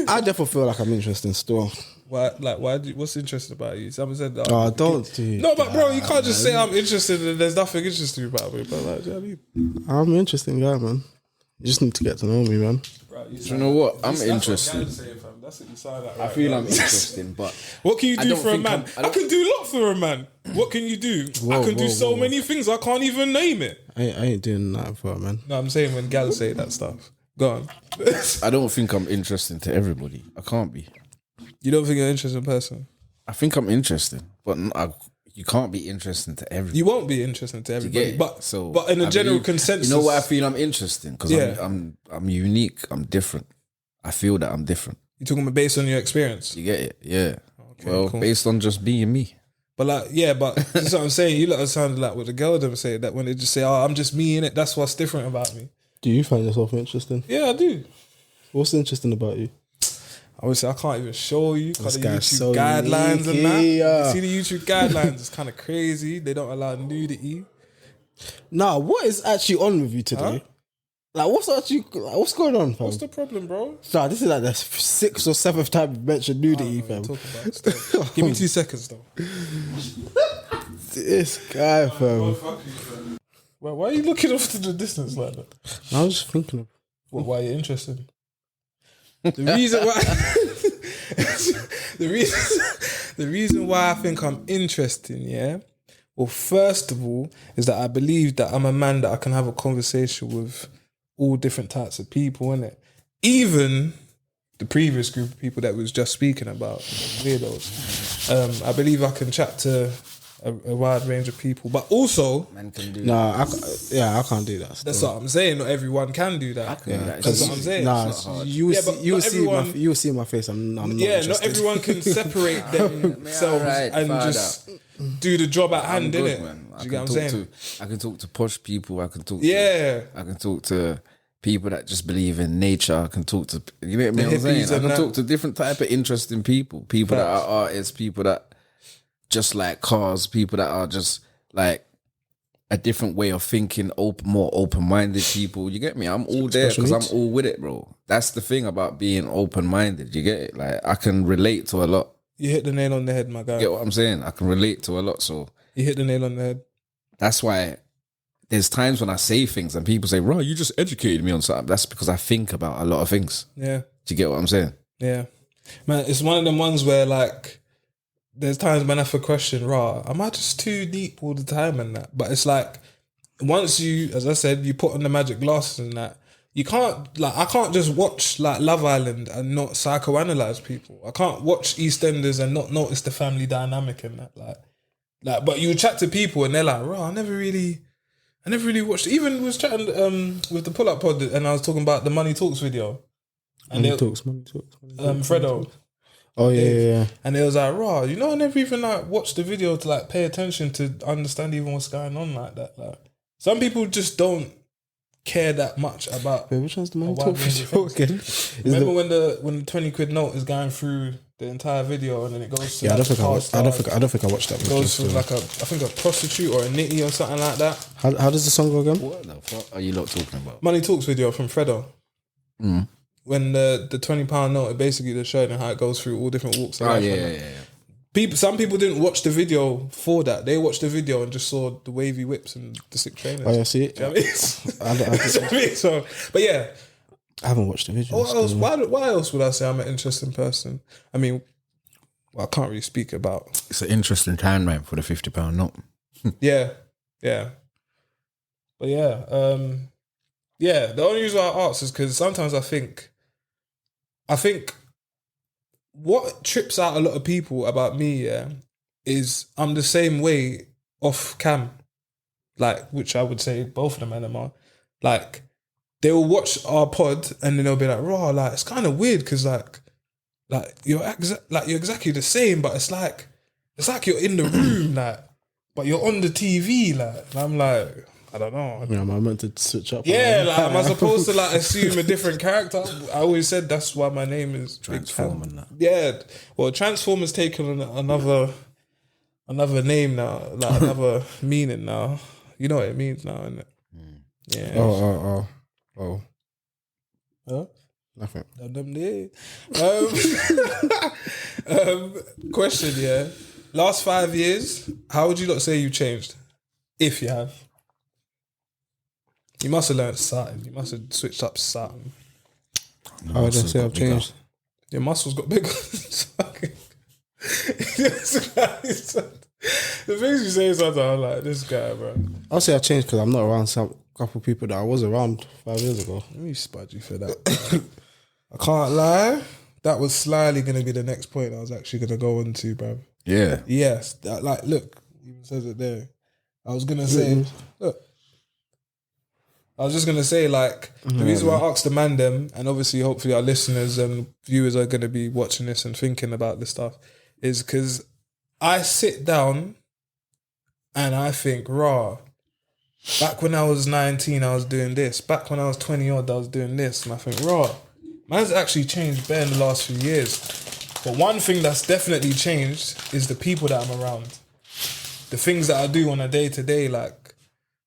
I definitely feel like I'm interesting still. Why? What's interesting about you? Someone said, Oh, don't do no, but bro, you can't just say I'm interested and there's nothing interesting about me. But like, do you know what I mean? I'm an interesting guy, man. You just need to get to know me, man. Bro, you know what? I'm interested. That's what you sound like. I feel I'm interesting, but what can you do for a think man? I can do a lot for a man. What can you do? I can do so many things. I can't even name it. I ain't doing nothing for a man. No, I'm saying when gals say that stuff. Go on. I don't think I'm interesting to everybody. I can't be. You don't think you're an interesting person? I think I'm interesting, but you can't be interesting to everyone. You won't be interesting to everybody, it? but So but in a I general believe- consensus, You know what I feel? I'm interesting because Yeah. I'm unique. I'm different. I feel that I'm different. you're talking about based on your experience. You get it? Yeah. Okay, Well, cool. based on just being me. But like, yeah, but that's what I'm saying. You lot are sounding like what the girl them say, that when they just say, "Oh, I'm just me in it." That's what's different about me. Do you find yourself interesting? Yeah, I do. What's interesting about you? I would say I can't even show you because This the guy's YouTube so guidelines and that. unique, yeah. You see the YouTube guidelines, it's kind of crazy. They don't allow nudity. Nah, what is actually on with you today? Huh? Like, what's going on, fam? What's the problem, bro? Nah, this is like the 6th or 7th time you mentioned nudity, fam. Talk about it still. Give me 2 seconds though. This guy, fam. Well, why are you looking off to the distance like that? I was just thinking of. Why you're interested? The reason why the reason why I think I'm interesting, yeah. Well, first of all, is that I believe that I'm a man that I can have a conversation with all different types of people, innit? Even the previous group of people that we was just speaking about, weirdos. I believe I can chat to a wide range of people, but also Man can do Nah, I can't do that. that's what I'm saying. Not everyone can do that. can do that. That's what I'm saying. Nah, It's not hard. you will Yeah, see, but you will not see my, everyone- you will see my face. I'm not Yeah, interested. not everyone can separate themselves alright, and father. just do the job at I'm hand, good, innit? man. Do you get what I'm saying? I can talk to posh people. I can talk. Yeah. I can talk to people that just believe in nature. I can talk to you know what I'm hippies saying. I and can that. talk to different type of interesting people. People that Facts. are artists. People that just like cars. People that are just like a different way of thinking. More open-minded people. You get me? I'm all there Special because I'm needs. all with it, bro. That's the thing about being open-minded. You get it? Like I can relate to a lot. You hit the nail on the head, my guy. You get what I'm saying? I can relate to a lot. So. You hit the nail on the head. That's why there's times when I say things and people say, "Right, you just educated me on something." That's because I think about a lot of things. Yeah. Do you get what I'm saying? Yeah. Man, it's one of them ones where like there's times when I have a question, am I just too deep all the time and that? But it's like once you, as I said, you put on the magic glasses and that, you can't like I can't just watch like Love Island and not psychoanalyze people. I can't watch EastEnders and not notice the family dynamic and that. Like, but you chat to people and they're like, I never really watched. Even was chatting with the Pull Up Pod and I was talking about the Money Talks video. And Money talks. Fredo. Oh yeah. And it was like, I never even like watched the video to like pay attention to understand even what's going on like that. Like some people just don't care that much about. Wait, which one's the money wide talk range of video things. again? Remember when the 20 quid note is going through the entire video and then it goes to Yeah, I like don't think I car watched. I don't stars, think I watched that. it goes from like I think a prostitute or a nitty or something like that. How does the song go again? What the fuck are you lot talking about? Money Talks video from Fredo. When the £20 note, it basically just showed how it goes through all different walks of Oh life. yeah, and yeah, that. yeah. Some people didn't watch the video for that. They watched the video and just saw the wavy whips and the sick trainers. Oh yeah, see it. Do you know what I mean? Do you know what I mean? So, but yeah, I haven't watched the video. what else? Why else would I say I'm an interesting person? I mean, I can't really speak about. It's an interesting timeline for the £50 note. Yeah. But yeah, the only reason why I ask is because sometimes I think what trips out a lot of people about me, is I'm the same way off cam, like, which I would say both of them are. Like, they will watch our pod and then they'll be like, like, it's kind of weird because like you're exactly the same, but it's like you're in the room, like, but you're on the TV, like, and I'm like, I don't know. Yeah, am I meant to switch up? Yeah, like, am I supposed to like assume a different character? I always said that's why my name is Transform Big and that. Cam. Yeah, well, Transform has taken another name now, like another meaning now. You know what it means now, innit? Yeah. Oh. Huh? Nothing. Question, yeah. Last 5 years, how would you not say you changed? If you have. You must have learned something. You must have switched up something. How would I say I've changed? Your muscles got bigger. The things you say sometimes, I'm like, this guy, bro. I'll say I changed because I'm not around some couple of people that I was around 5 years ago. Let me spud you for that. I can't lie. That was slyly going to be the next point I was actually going to go on to, bro. Yeah. Yes. Like, look, even says it there. I was gonna say, look. I was just gonna say, like, the reason why I asked the Mandem, and obviously, hopefully, our listeners and viewers are gonna be watching this and thinking about this stuff, is because I sit down and I think, raw. Back when I was 19, I was doing this. Back when I was 20 odd, I was doing this, and I think, raw. Man's actually changed better in the last few years. But one thing that's definitely changed is the people that I'm around, the things that I do on a day to day, like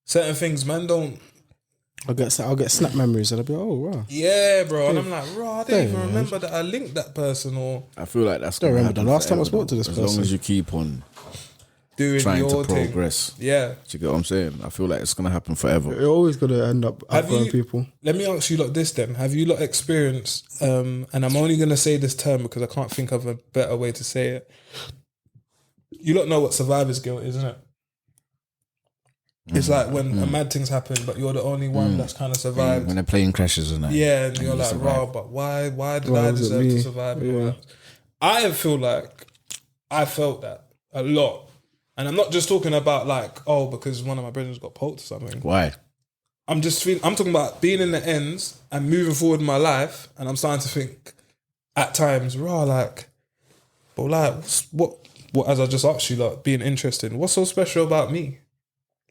certain things, man, don't. I'll get snap memories and I'll be like, oh wow. Yeah, bro. And I'm like, I don't even remember that I linked that person or I feel like that's. I don't remember the last time I spoke to this person. As long as you keep on doing trying your to progress. thing. Yeah. Do you get what I'm saying? I feel like it's gonna happen forever. You're always gonna end up outgrowing people. Let me ask you lot this then. Have you lot experienced, and I'm only gonna say this term because I can't think of a better way to say it. You lot know what survivor's guilt is, isn't it? It's like when a mad thing's happen, but you're the only one that's kind of survived. When the plane crashes and that. Yeah, and you're like, raw, but why did I deserve to survive? Yeah. I feel like I felt that a lot. And I'm not just talking about like, because one of my brothers got poked or something. Why? I'm talking about being in the ends and moving forward in my life, and I'm starting to think at times, like, but like, what as I just asked you, like, being interested, what's so special about me?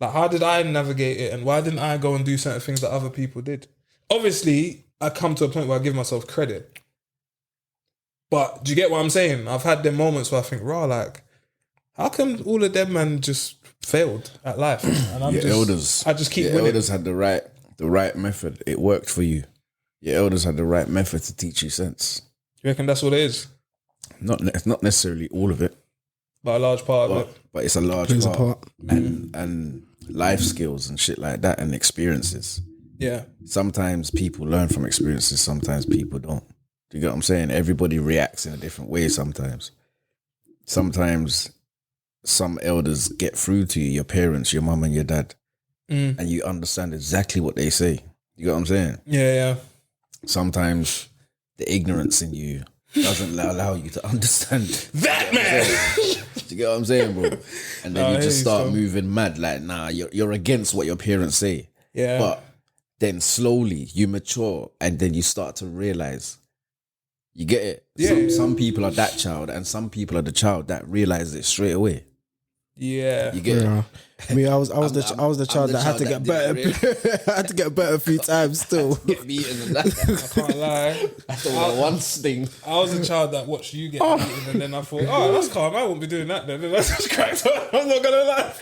Like, how did I navigate it, and why didn't I go and do certain things that other people did? Obviously, I come to a point where I give myself credit. But do you get what I'm saying? I've had them moments where I think, like, how come all of them man just failed at life? And I just keep winning. Elders had the right method. It worked for you. Your elders had the right method to teach you sense. You reckon that's what it is? Not necessarily all of it, but a large part of it. But it's a large part. And life skills and shit like that and experiences. Yeah. Sometimes people learn from experiences, sometimes people don't. Do you get what I'm saying? Everybody reacts in a different way sometimes. Sometimes some elders get through to you, your parents, your mum and your dad, and you understand exactly what they say. You get what I'm saying? Yeah. Sometimes the ignorance in you doesn't allow you to understand that, man. Do you get what I'm saying, bro? And then you just start moving mad, like, nah, you're against what your parents say. Yeah. But then slowly you mature and then you start to realize. You get it? Yeah. Some people are that child and some people are the child that realizes it straight away. Yeah. You get it? I mean, I was the child that had to get better. I had to get better a few times still. Get beaten and that. I can't lie. I thought one sting. I was a child that watched you get beaten, and then I thought, that's calm. I won't be doing that then. That's just cracked up. I'm not gonna lie.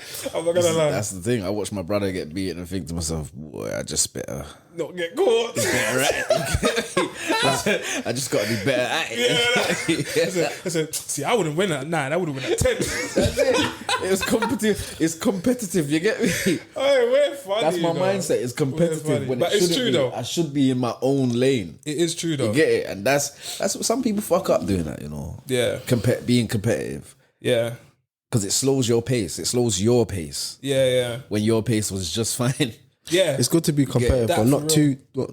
That's the thing. I watched my brother get beaten and think to myself, boy, I just better not get caught. Better at it. I just got to be better at it. Yeah. I said, see, I wouldn't win at 9. I would have win at 10. That's it. It was competitive. It's competitive. You get me? Hey, we're funny. That's my mindset. It's competitive. When but it's true though. I should be in my own lane. It is true though. You get it? And that's what some people fuck up doing that, you know. Yeah. Being competitive. Yeah. Because it slows your pace. It slows your pace. Yeah. When your pace was just fine. Yeah. It's good to be competitive, but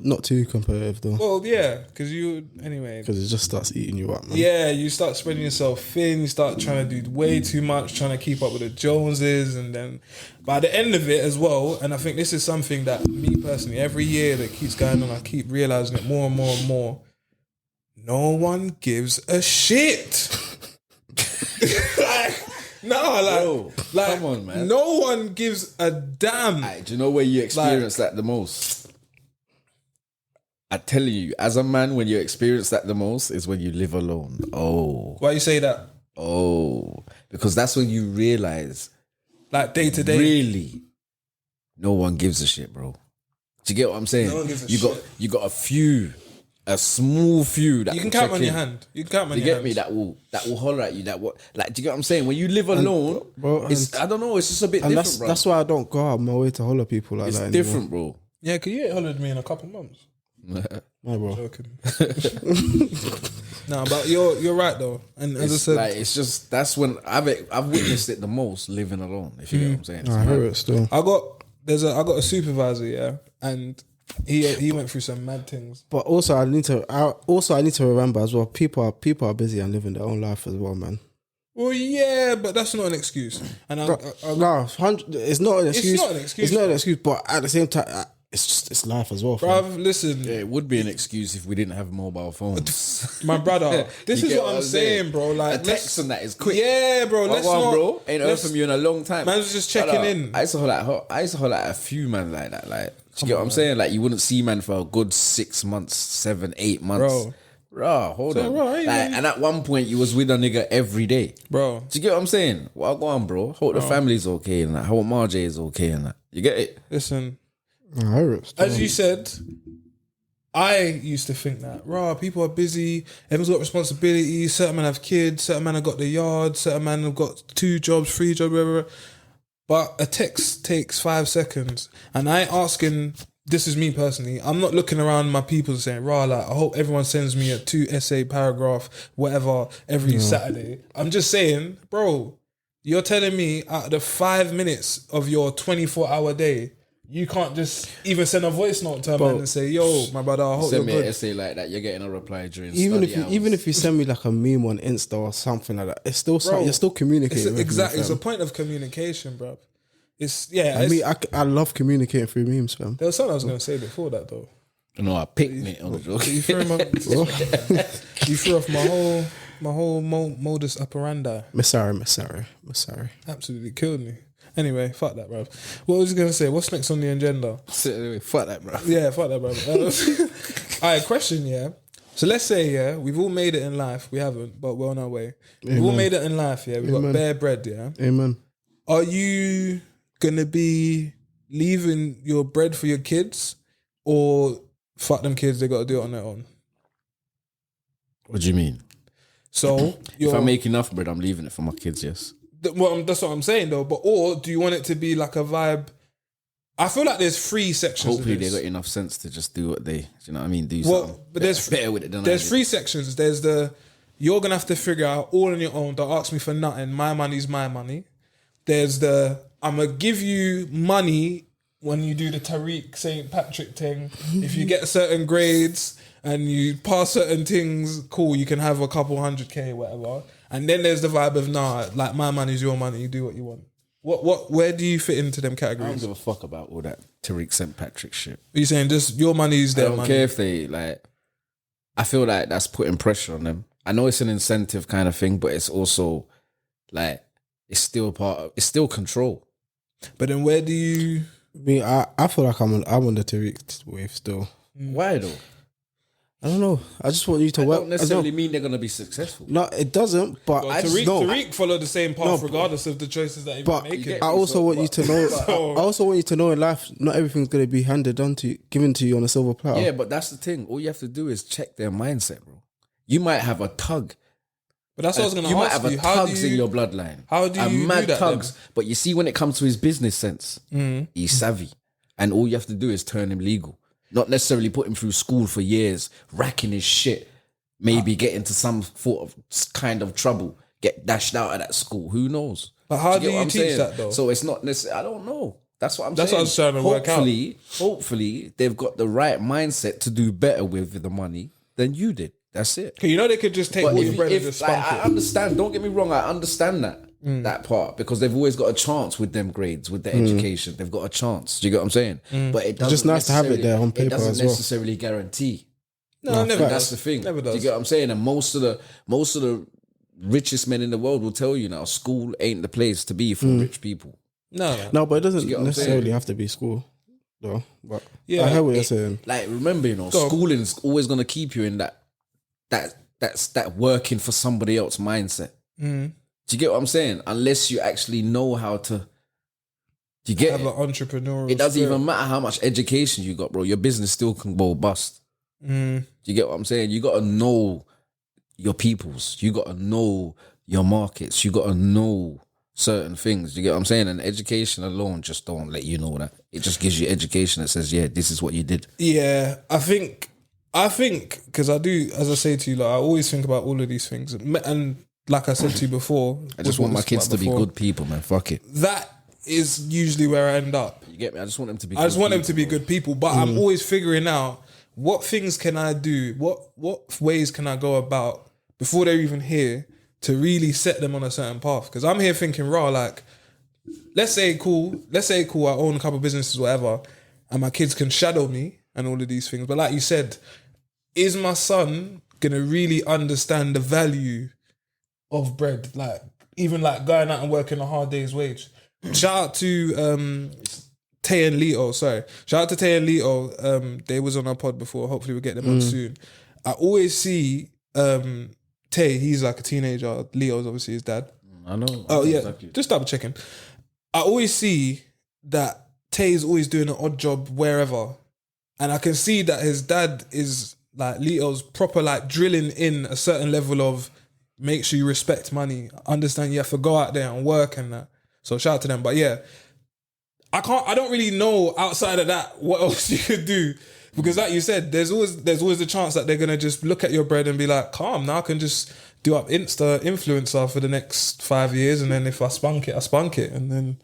not too competitive though. Well, yeah, because it just starts eating you up, man. Yeah, you start spreading yourself thin. You start trying to do way too much, trying to keep up with the Joneses, and then by the end of it as well. And I think this is something that me personally, every year that keeps going on, I keep realizing it more and more and more. No one gives a shit. Come on, man. No one gives a damn. Do you know where you experience that the most? I tell you, as a man, when you experience that the most is when you live alone. Oh. Why you say that? Oh. Because that's when you realize, like, day to day, really, no one gives a shit, bro. Do you get what I'm saying? No one gives a shit. You got a small few that you can count on your hand. You can count on your hand. You get me? That will holler at you. Do you get what I'm saying? When you live alone, I don't know. It's just a bit different, bro. That's why I don't go out my way to holler people like that. It's different, bro. Yeah, because you ain't hollered at me in a couple months. No, bro. Joking. No, but you're right though. And as I said, like, it's just that's when I've witnessed it the most, living alone. If you get what I'm saying, I hear it still. I got a supervisor, yeah, and he went through some mad things. But also, I need to remember as well. People are busy and living their own life as well, man. Well, yeah, but that's not an excuse. And No, it's not an excuse. not an excuse, It's not an excuse, but at the same time, it's life as well. fam. bruv, listen, Yeah, it would be an excuse if we didn't have mobile phones. my brother, this You is get what I'm saying, bro. A Like, text on that is quick. yeah, bro. What Let's one, not, bro? Ain't heard let's- from you in a long time. Man's just checking in. I used to hold like a few man like that. Like, do you get what I'm saying? Like, you wouldn't see man for a good 6 months, 7, 8 months. Bro. Hold So, on. bro, Like, and at one point, you was with a nigga every day. bro. Do you get what I'm saying? Well, go on, bro. Hope the family's okay and that. Hope Marjay is okay and that. You get it? Listen, I hear it. as you said, I used to think that, people are busy, everyone's got responsibilities, certain men have kids, certain men have got the yard, certain men have got 2 jobs, 3 jobs, whatever. But a text takes 5 seconds. And I asking, this is me personally, I'm not looking around my people and saying, like, I hope everyone sends me a 2 essay paragraph, whatever, every Saturday. I'm just saying, bro, you're telling me out of the 5 minutes of your 24-hour day, you can't just even send a voice note to a man and say, yo, my brother, I hope Send me you're an good. essay like that. You're getting a reply during Even study hours. if you send me like a meme on Insta or something like that, it's still Bro, you're still communicating. with me, Exactly. It's fam. a point of communication, bro. It's, I mean, I love communicating through memes, fam. there was something I was going to say before that, though. No, I picked me on the joke. You threw off my whole modus operandi. Sorry. Absolutely killed me. Anyway, fuck that, bro. What was I going to say? What's next on the agenda? Anyway, fuck that, bro. Yeah, fuck that, bro. All right, question, yeah. So let's say, yeah, we've all made it in life. We haven't, but we're on our way. We've all made it in life, yeah. We've got bare bread, yeah. Amen. Are you going to be leaving your bread for your kids, or fuck them kids, they got to do it on their own? What do you mean? So, If I make enough bread, I'm leaving it for my kids, yes. Well, that's what I'm saying though. But or do you want it to be like a vibe? I feel like there's 3 sections. Hopefully of they this. got enough sense to just do what they, do you know what I mean? Do Well, something but there's better with it than there's I 3 sections. There's the you're gonna have to figure out all on your own. Don't ask me for nothing. My money's my money. There's the I'm gonna give you money when you do the Tariq St. Patrick thing. If you get certain grades and you pass certain things, cool. You can have a couple 100K, whatever. And then there's the vibe of like my money's your money. You do what you want. Where do you fit into them I don't categories? give a fuck about all that Tariq St. Patrick shit. Are you saying just your money's I their don't money? care if they like. I feel like that's putting pressure on them. I know it's an incentive kind of thing, but it's also like it's still control. But then where do you? I feel like I'm on the Tariq wave still. Why though? I don't know. I just want you to I work. don't necessarily mean they're gonna be successful. No, it doesn't. But Well, I just Tariq, know. Tariq followed the same path No, regardless of the choices that he was But making. I also want you to know. So- I also want you to know in life, not everything's gonna be given to you on a silver platter. Yeah, but that's the thing. All you have to do is check their mindset, bro. You might have a tug. But that's what I was going to You might ask have a you. How do tugs in you? your bloodline. how do a you mad do that tugs. then? But you see, when it comes to his business sense, he's savvy, and all you have to do is turn him legal. Not necessarily put him through school for years, racking his shit. Maybe get into some kind of trouble, get dashed out of that school. Who knows? But how get do what you I'm teach saying? that though? So it's not necessarily. I don't know. That's what I'm That's saying. what I was trying to work out. Hopefully, they've got the right mindset to do better with the money than you did. That's it. Okay, you know they could just take But all your bread and if just like, spunk I it. understand. Don't get me wrong. I understand that part because they've always got a chance with them grades, with their education. They've got a chance. Do you get what I'm saying? But it doesn't just nice to have it there on It paper doesn't as well. necessarily guarantee. No, never That's does. the thing. Never Do you does. get what I'm saying? And most of the richest men in the world will tell you now, school ain't the place to be for rich people. No. No, but it doesn't get what I'm necessarily saying? have to be school, though. But Yeah, I hear what you're saying. Like remember, Go on. schooling is always gonna keep you in that working for somebody else mindset. Do you get what I'm saying? Unless you actually know how to. Do you get Have it? an entrepreneurial. It doesn't spirit. even matter how much education you got, bro. Your business still can go bust. Do you get what I'm saying? You got to know your peoples. You got to know your markets. You got to know certain things. You get what I'm saying? And education alone just don't let you know that. It just gives you education that says, yeah, this is what you did. Yeah, I think because I do, as I say to you, like I always think about all of these things, and like I said to you before, I just want my kids to be good people, man. Fuck it. That is usually where I end up. You get me? I just want them to be. I just want them to be good people, but I'm always figuring out what things can I do, what ways can I go about before they're even here to really set them on a certain path. Because I'm here thinking, raw, like, let's say cool, I own a couple of businesses, whatever, and my kids can shadow me and all of these things. But like you said, is my son gonna really understand the value of bread? Like, even like going out and working a hard day's wage. Shout out to Tay and Lito, sorry. Shout out to Tay and Lito. They was on our pod before. Hopefully we'll get them on soon. I always see Tay, he's like a teenager. Leo's obviously his dad. I know. Oh yeah, Exactly. just double checking. I always see that Tay's always doing an odd job wherever, and I can see that his dad is like Leo's proper like drilling in a certain level of make sure you respect money, understand you have to go out there and work and that. So shout out to them. But yeah, I don't really know outside of that what else you could do, because like you said, there's always the chance that they're gonna just look at your bread and be like, calm, now I can just do up Insta influencer for the next 5 years, and then if I spunk it, I spunk it, and then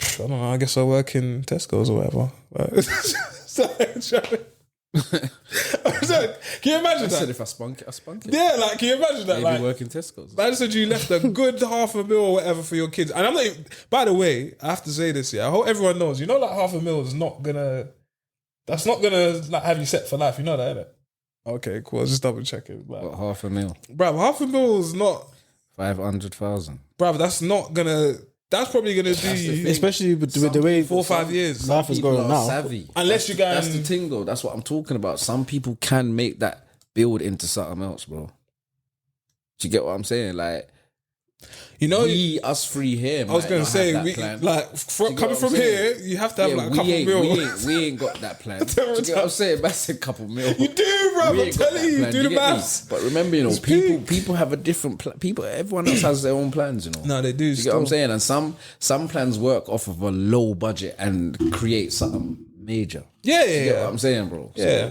I don't know, I guess I work in Tesco's or whatever. Can you imagine I said that? if I spunk it, I spunk it. Yeah, like, can you imagine that? Maybe Like, work in Tesco's. I just said you left a good $500,000 or whatever for your kids. And I'm like, by the way, I have to say this, yeah. I hope everyone knows, you know, like $500,000 is not gonna, that's not gonna like have you set for life. You know that, innit? Okay, cool. I was just double checking. Like, What, $500,000? bruv, $500,000 is not, 500,000. bruv, that's not gonna, that's probably gonna do you, Especially with the way 4 or 5 years. life is going now. Savvy. Unless you go That's and- the thing though. That's what I'm talking about. Some people can make that build into something else, bro. Do you get what I'm saying? Like, You know, us three here. I was gonna say, we, like, coming from here, you have to have like a couple mil. We ain't got that plan. Do you get what I'm saying? That's a couple mil. You do, bro. We I'm ain't got telling that you, plan. do the get me? maths. But remember, you know, It's people peak. people have a different plan. Everyone else has their own plans, you know. No, they do. You get what I'm saying? And some plans work off of a low budget and create something major. Yeah, You yeah, get yeah. what I'm saying, bro? So Yeah.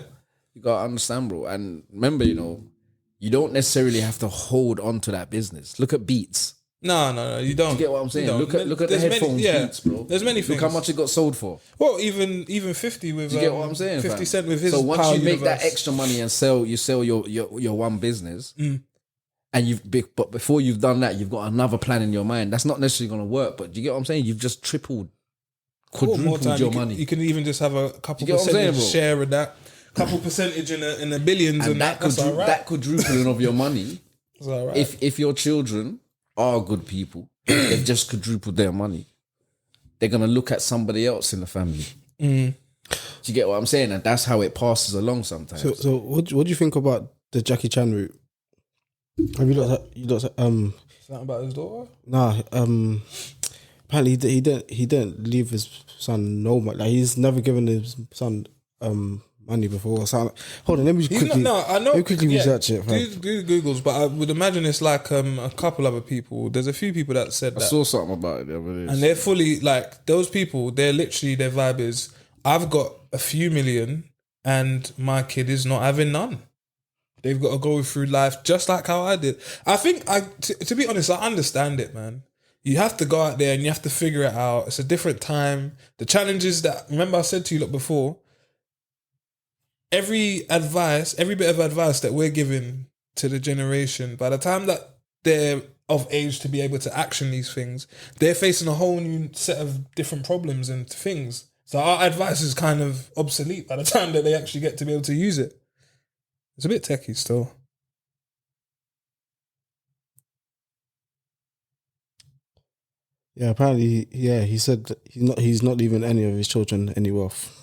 you gotta understand, bro. And remember, you know, you don't necessarily have to hold on to that business. Look at Beats. No, you don't. You get what I'm saying? You Look don't. at the There's many- headphones Beats, bro. There's many things. Look how much it got sold for. Well, even 50 with. You get what I'm saying? 50 fam? Cent with his. So once Power you make that Universe. extra money and sell your one business, and but before you've done that, you've got another plan in your mind. That's not necessarily going to work. But do you get what I'm saying? You've just Or quadrupled more time, your you can, money. You can even just have a couple You get what I'm saying, percentage bro? share of that, couple percentage in the billions, and, and that's all right. that quadrupling of your money. That's all right. If your children are good people, they've just quadrupled their money. They're gonna look at somebody else in the family. Do you get what I'm saying? And that's how it passes along sometimes. So what do you think about the Jackie Chan route? Have you looked at Something about his daughter. Nah, apparently he didn't leave his son no money. Like, he's never given his son money before. So, hold on, let me He's quickly. not, no, I know. Let me quickly research it. fam. Do Googles, but I would imagine it's like a couple other people. There's a few people that said I that. saw something about it the other day. And they're fully like those people. They're literally their vibe is I've got a few million and my kid is not having none. They've got to go through life just like how I did. I think to be honest, I understand it, man. You have to go out there and you have to figure it out. It's a different time. The challenges that remember I said to you before. Every bit of advice that we're giving to the generation, by the time that they're of age to be able to action these things, they're facing a whole new set of different problems and things. So our advice is kind of obsolete by the time that they actually get to be able to use it. It's a bit techie still. Yeah, apparently, he said that he's not leaving any of his children any wealth.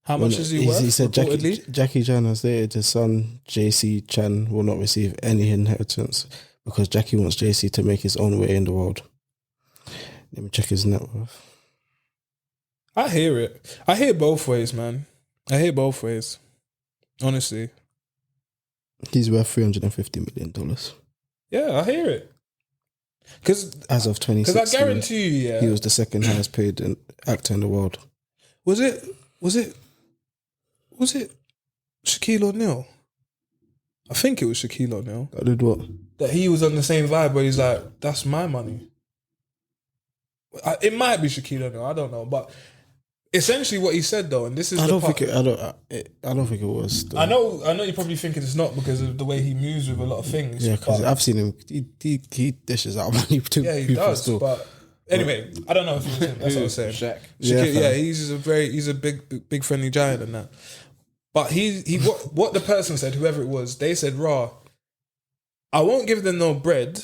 How much is he worth? He said reportedly? Jackie Chan has stated his son JC Chan will not receive any inheritance because Jackie wants JC to make his own way in the world. Let me check his net worth. I hear it. I hear both ways, man. I hear both ways. Honestly. He's worth $350 million. Yeah, I hear it. Because As of 2016, I guarantee you, yeah. he was the second highest paid actor in the world. Was it Shaquille O'Neal? I think it was Shaquille O'Neal. I did what? That he was on the same vibe where he's like, that's my money. It might be Shaquille O'Neal, I don't know. But essentially what he said though, and this is I the don't part. think I don't think it was. Though. I know you're probably thinking it's not because of the way he moves with a lot of things. Yeah, because but- I've seen him. He dishes out money to yeah, he people does. still. But anyway, I don't know if he was him. That's what I was saying. Shaq. Yeah, Shaquille, fam. he's a big friendly giant and that. But what the person said, whoever it was, they said, "Raw, I won't give them no bread,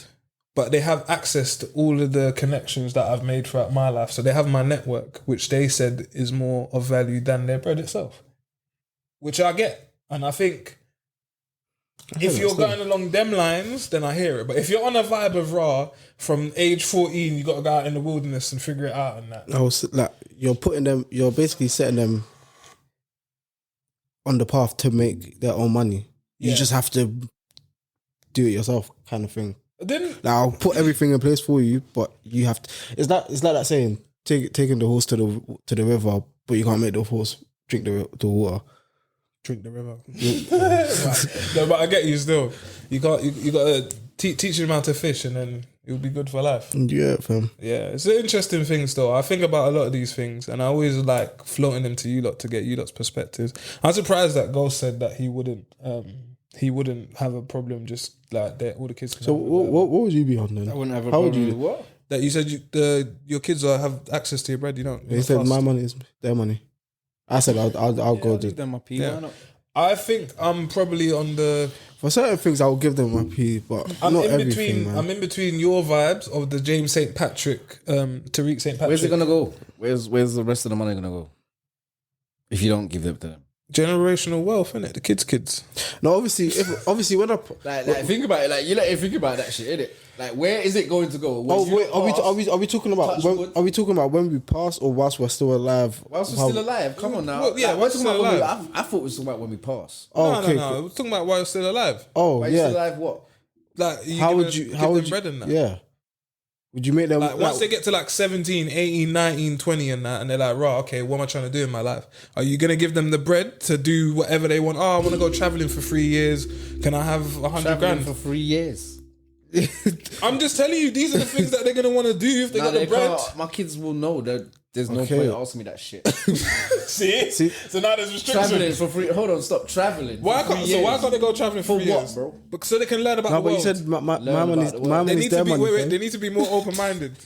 but they have access to all of the connections that I've made throughout my life. So they have my network, which they said is more of value than their bread itself." Which I get. And I think if you're going along them lines, then I hear it. But if you're on a vibe of raw, from age 14, you got to go out in the wilderness and figure it out and that. I was like, you're basically setting them on the path to make their own money. You Yeah. just have to do it yourself, kind of thing. Then Like, I'll put everything in place for you, but you have to. It's like that saying, taking the horse to the river, but you can't make the horse drink the water. drink the river. No, but I get you still. You got to teach him how to fish and then it'll be good for life. Yeah, fam. Yeah, it's an interesting thing still. I think about a lot of these things and I always like floating them to you lot to get you lot's perspectives. I'm surprised that Ghost said that he wouldn't have a problem just like that all the kids can So have it. what would you be on then? I wouldn't have a How would problem you? with what? That you said your kids have access to your bread. You don't. They said my money is their money. I said I'll go. Leave them a P. Yeah. Why not? I think I'm probably on the. For certain things, I'll give them my P, but I'm not in everything, between. man. I'm in between your vibes of the James St. Patrick, Tariq St. Patrick. Where's it gonna go? Where's the rest of the money gonna go? If you don't give it to them. Generational wealth, innit? The kids. No, obviously when I Like think about it. Like you let you think about that shit, innit? Like where is it going to go? When oh you wait, pass, are we talking about touch when, wood. are we talking about when we pass or whilst we're still alive? whilst we're How- still alive? Come on now. Well, yeah, Like, whilst we're talking we're about still when I thought we were talking about when we pass. Oh, no, okay. no. We're talking about while you're still alive. Oh, Why you yeah. still alive? What? Like, How would you? How would you? bread and that? Yeah. Would you make them? Like, once they get to like 17, 18, 19, 20 and that, and they're like, right, okay, what am I trying to do in my life? Are you going to give them the bread to do whatever they want? Oh, I want to go traveling for 3 years. Can I have 100 Traveling grand? for 3 years. I'm just telling you, these are the things that they're going to want to do if they got the bread. My kids will know that there's no Okay. point asking me that shit. See? So now there's Traveling restrictions. for free. Hold on, stop traveling. Why for 3 can't, years. so why can't they go traveling for For 3 what, years? bro? So they can learn about No, the but world. you said my Learn money's about the world. my they money's need to their be money. wait, fam. they need to be more open-minded.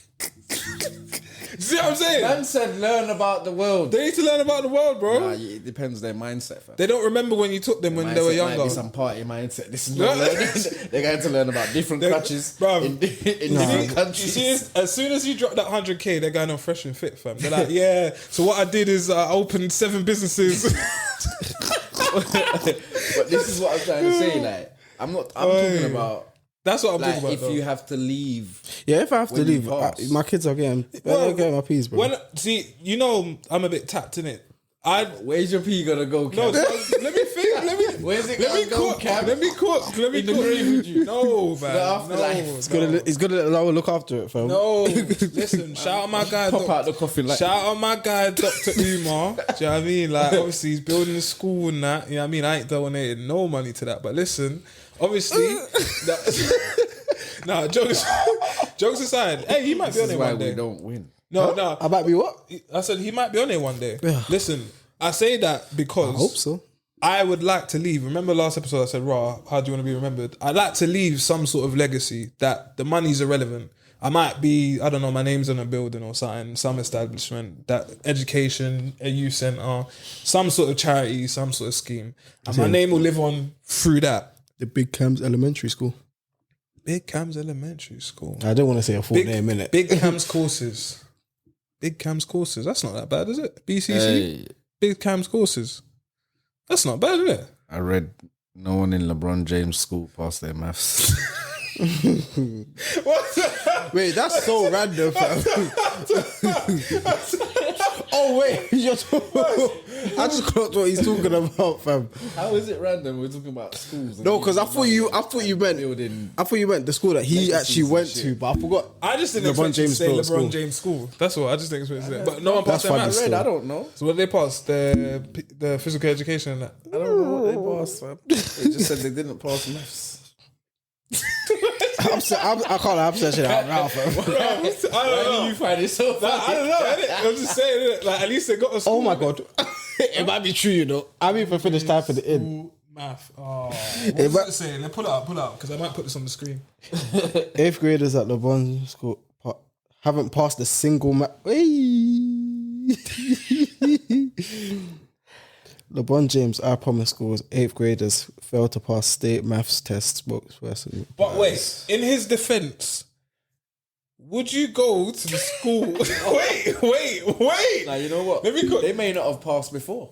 See what I'm saying? Man said learn about the world. They need to learn about the world, bro. Nah, it depends their mindset, fam. They don't remember when you took them when they were Mindset might younger. be some party mindset. This is not learning. They're going to learn about different countries bruv. in different You countries. see, as soon as you drop that 100k, they're going on fresh and fit, fam. They're like, yeah. So what I did is I opened 7 businesses. But this is what I'm trying to say. Like, I'm talking about That's what I'm like talking about. if though. you have to leave. Yeah, if I have to When you leave, pass. my kids are getting my peas, bro. When you know, I'm a bit tapped in it. Where's your pee gonna go? No, Cam? so let me think. Where's it Let me gonna go, cook. Cam? Let me cook. Let me In the cook. grave with you. No, man. afterlife. No, It's He's gonna let Laura look after it, fam. no. Listen, shout out my guy. Pop out the coffin like. Shout out my guy, Dr. Umar. Do you know what I mean? Like, obviously, he's building a school and that. You know what I mean? I ain't donated no money to that. But listen, obviously, nah, jokes aside. Hey, he might be This on is it why one we day. don't win. No. I might be what? I said he might be on it one day. Yeah. Listen, I say that because I hope so. I would like to leave. Remember last episode I said, "Raw, how do you want to be remembered?" I'd like to leave some sort of legacy that the money's irrelevant. I might be, I don't know, my name's on a building or something, some establishment, that education, a youth centre, some sort of charity, some sort of scheme. And my name will live on through that. The Big Cam's Elementary School. Big Cam's Elementary School. I don't want to say a full name, innit? Big Cam's Courses. Big Cam's Courses. That's not that bad, is it? BCC? Hey, Big Cam's Courses. That's not bad, is it? I read no one in LeBron James' school passed their maths. Wait, that's so random, fam. Oh wait, you're I just clocked what he's talking about, fam. How is it random? We're talking about schools. No, because I thought you meant building. the school that he Legacies actually and went shit. to, but I forgot. I just didn't LeBron expect you to James say built a LeBron school. James School. That's all. I just didn't expect you to say. But no one passed That's their funny maths. still. I don't know. So what did they pass? The physical education and that. I don't know what they passed, fam. They just said they didn't pass maths. I can't lie, I'm searching out now, fam. I don't know. You find it so funny. I don't know. Innit? I'm just saying. Innit? Like at least they got a school. Oh my god. It might be true, you know. I haven't even finished typing it in. Math. Oh, what does it say? Let's pull it up, because I might put this on the screen. 8th graders at LeBron School haven't passed a single LeBron James, I Promise Schools, 8th graders failed to pass state maths tests. Spokesperson. But wait, in his defense, would you go to the school? wait. Now, you know what? Let me go. They may not have passed before.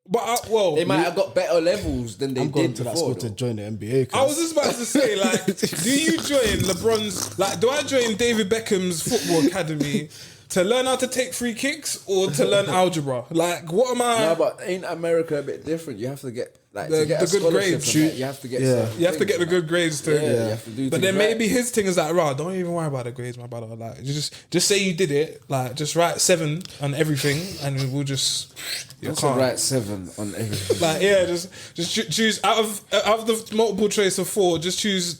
But They might have got better levels than they I'm going did to that before. school to join the NBA. I was just about to say, like, do you join LeBron's? Like, do I join David Beckham's football academy to learn how to take free kicks or to learn algebra? Like, what am I? No, but ain't America a bit different? You have to get The to get good a scholarship grades. from that, you have to get. You have to get the good grades to. Yeah, you have to do. But things then right. maybe his thing is like, right, don't even worry about the grades, my brother. Like, you just say you did it. Like, just write 7 on everything, and we'll just. You That's can't. a right 7 on everything. Like, yeah, just choose out of the multiple choice of 4. Just choose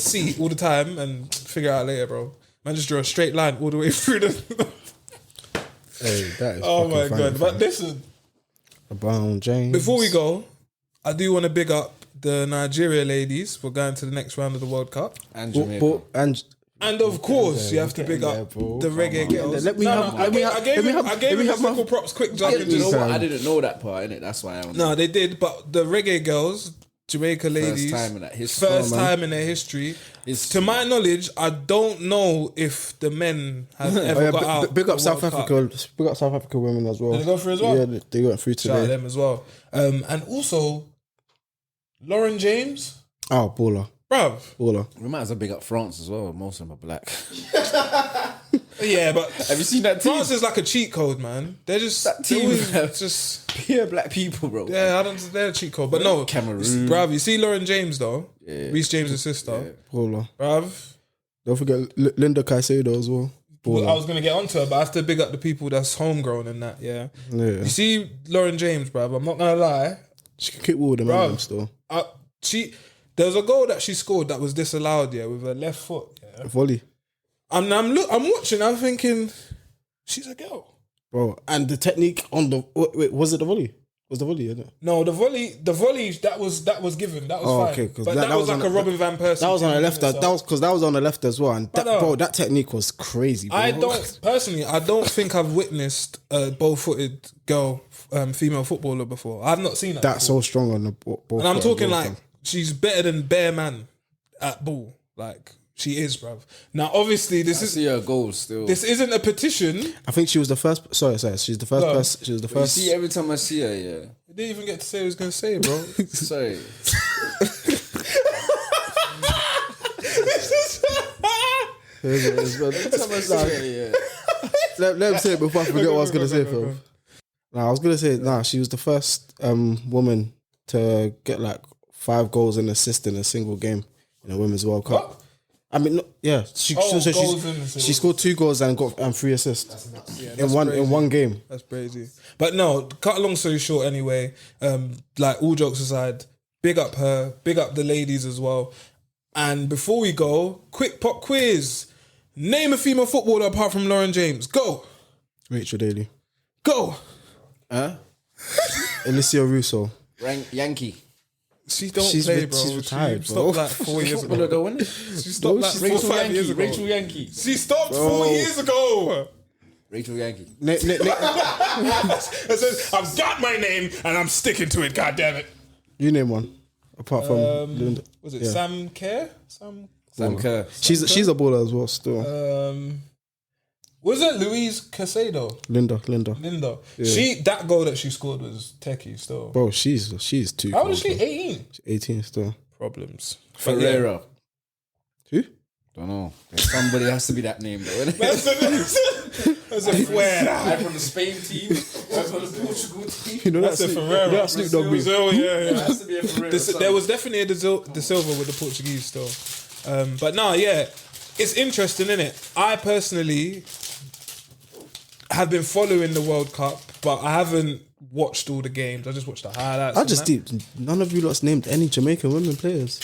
C all the time and figure it out later, bro. Man, just draw a straight line all the way through the. Hey, that is Oh my fucking god! funny, But listen, LeBron James. before we go, I do want to big up the Nigeria ladies. We're going to the next round of the World Cup. And Jamaica. And of course, you have to big up the reggae girls. Let me have- I gave him have my- musical props. Quick You jumping. know Just what? I didn't know that part, innit? That's why I'm no, they did. But the reggae girls, Jamaica ladies, time in that history. first time in their history. To my knowledge, I don't know if the men have ever got out. Big up the South World Cup. Africa. Big up South Africa women as well. Did they go through as well? Yeah, they went through Shout out today. them as well. And also, Lauren James, Oh, baller. bruv. We might as well big up France as well. Most of them are black. Yeah, but Have you seen that team? France is like a cheat code, man. They're just team, always man. just Pure black people, bro. yeah. I don't. They're a cheat code, but no, Cameroon. bruv. You see Lauren James though, Reece James' sister, Baller. bruv. Don't forget Linda Caicedo as well. Well, I Baller. was gonna get onto her, but I have to big up the people that's homegrown and that. Yeah, Yeah. you see Lauren James, bruv. I'm not gonna lie. She can kick with the Bruv. man still. There was a goal that she scored that was disallowed. Yeah, with her left foot. Yeah, Volley. and I'm watching. I'm thinking, she's a girl. Bro. And the technique on the... Wait, was it the volley? Was the volley, isn't it? No, the volley that was given. That was Oh, fine. okay, 'cause but that that was was like on a Robin van Persie. That was on the thing, left. innit? That was because that was on the left as well. And that, But, bro, that technique was crazy, bro. I don't think I've witnessed a bow-footed girl, female footballer before. I've not seen that. That's before. so strong on the both. And I'm talking like she's better than Bear Man at ball. Like she is, bruv. Now, obviously, I see her goals still. this isn't a petition. I think she was the first. Sorry. She's the first No. person. She was the You first. see, every time I see her, yeah. I didn't even get to say what I was going to say, bro. Sorry. Every time I see her, yeah. Let me say it before I forget what I was gonna say, Phil. Nah, I was gonna say, she was the first woman to get like 5 goals and assists in a single game in a Women's World Cup. What? I mean, no, yeah, she goals in the she scored 2 goals and got 3 assists in crazy. one game. That's crazy. But no, cut a long story short anyway, like all jokes aside, big up her, big up the ladies as well. And before we go, quick pop quiz. Name a female footballer apart from Lauren James. Go. Rachel Daly, Go. Huh? Alicia Russo. Yankee. She don't She's play, re- bro. she's retired, she bro. stopped like 4 years Footballer ago. though, isn't it? She stopped like 4 or 5 years ago. Rachel Yankee. She stopped 4 years ago. Rachel Yankee. Nick, I said, I've got my name and I'm sticking to it. God damn it. you name one apart from Linda. Was it Yeah. Sam Kerr? Sam Kerr. She's a baller as well. Still, Was it Louise Casado? Linda. Linda. That goal that she scored was techie still. Bro, she's too. How cool, old is she? bro. 18. 18 still. Problems. Ferreira. Who? Don't know. Somebody has to be that name though, innit? That's a Fuera. I'm from the Spain team. I'm from the Portugal team. You know That's a Ferreira. You know that Snoop Dogg move. Brazil, yeah. There has to be a Ferreira. There was definitely a De Silva with the Portuguese still. But no, yeah. It's interesting, isn't it? I personally have been following the World Cup, but I haven't watched all the games. I just watched the highlights. I and just that. none of you lots named any Jamaican women players.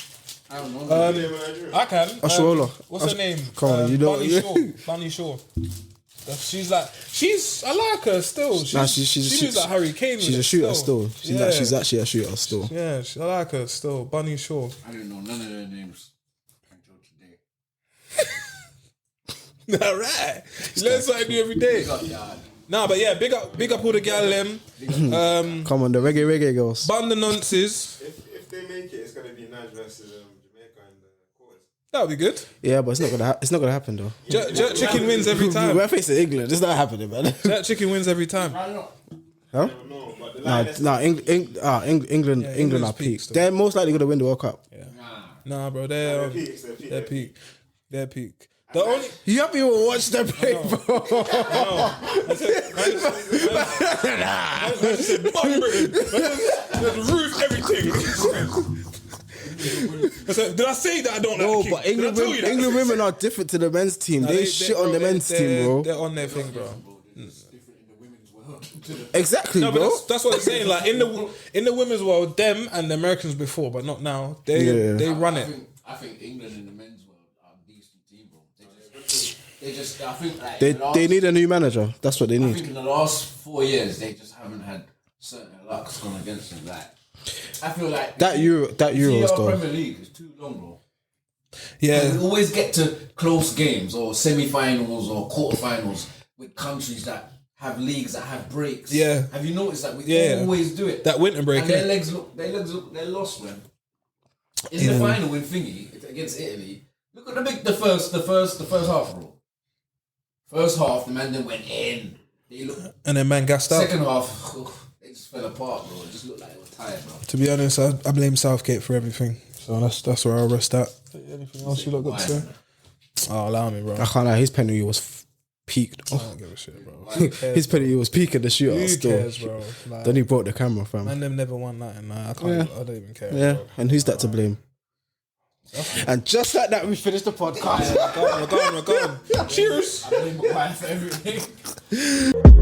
I don't know. I can. Ashola. What's her name? Come on, you know- Bunny Shaw. Bunny Shaw. She's I like her still. She moves like Harry Kane. She's a shooter still. She's actually a shooter still. Yeah, I like her still. Bunny Shaw. I don't know none of their names until today. All right. You learn something new every day. Nah, but yeah, big up all the gal them. Come on, the reggae girls. Bun the nonces. If they make it, it's gonna be Naj versus Jamaica and quarters. That would be good. Yeah, but it's not gonna happen though. Jerk chicken wins every time. We're facing England. It's not happening, man. Jerk chicken wins every time. Huh? No, but the line is England England's are peak peak. still. They're most likely gonna win the World Cup. Yeah. Nah, bro, they're peak. They're peak. The only You haven't even watched them play, bro. Roof everything. Did I say that I don't No, like but King? Did I tell you that? England women are different to the men's team. Nah, they shit on the men's team, bro. They're on their thing, bro. Exactly, No, but bro. that's what I'm saying. Like in the women's world, them and the Americans before, but not now. They run it. I think England in the men's world are a decent team, bro. They just I think like They need a new manager. That's what they I need. think in the last 4 years they just haven't had certain lucks gone against them. Like I feel like That Euros though. Premier League is too long, bro. Yeah. We always get to close games or semi-finals or quarterfinals with countries that have leagues that have breaks. Yeah. Have you noticed that we Yeah. always do it? That winter break, And their innit? legs look they're lost, man. In the final in thingy against Italy, look at the first half, bro. First half, the Mandem went in. They looked. And then man gassed out. Second half, they just fell apart, bro. It just looked like they were tired, bro. To be honest, I blame Southgate for everything. So that's where I'll rest at. Anything else you lot got to say? Oh, allow me, bro. I can't lie. His penalty was peaked. I don't give a shit, bro. His penalty was peaking the shooter. Who Still. cares, bro? Like, Then he broke the camera, fam. man, them never won nothing. Nah, I don't even care. Yeah, Bro. and who's that to blame? And just like that, we finished the podcast. We're gone. Cheers. I blame Maguire for everything.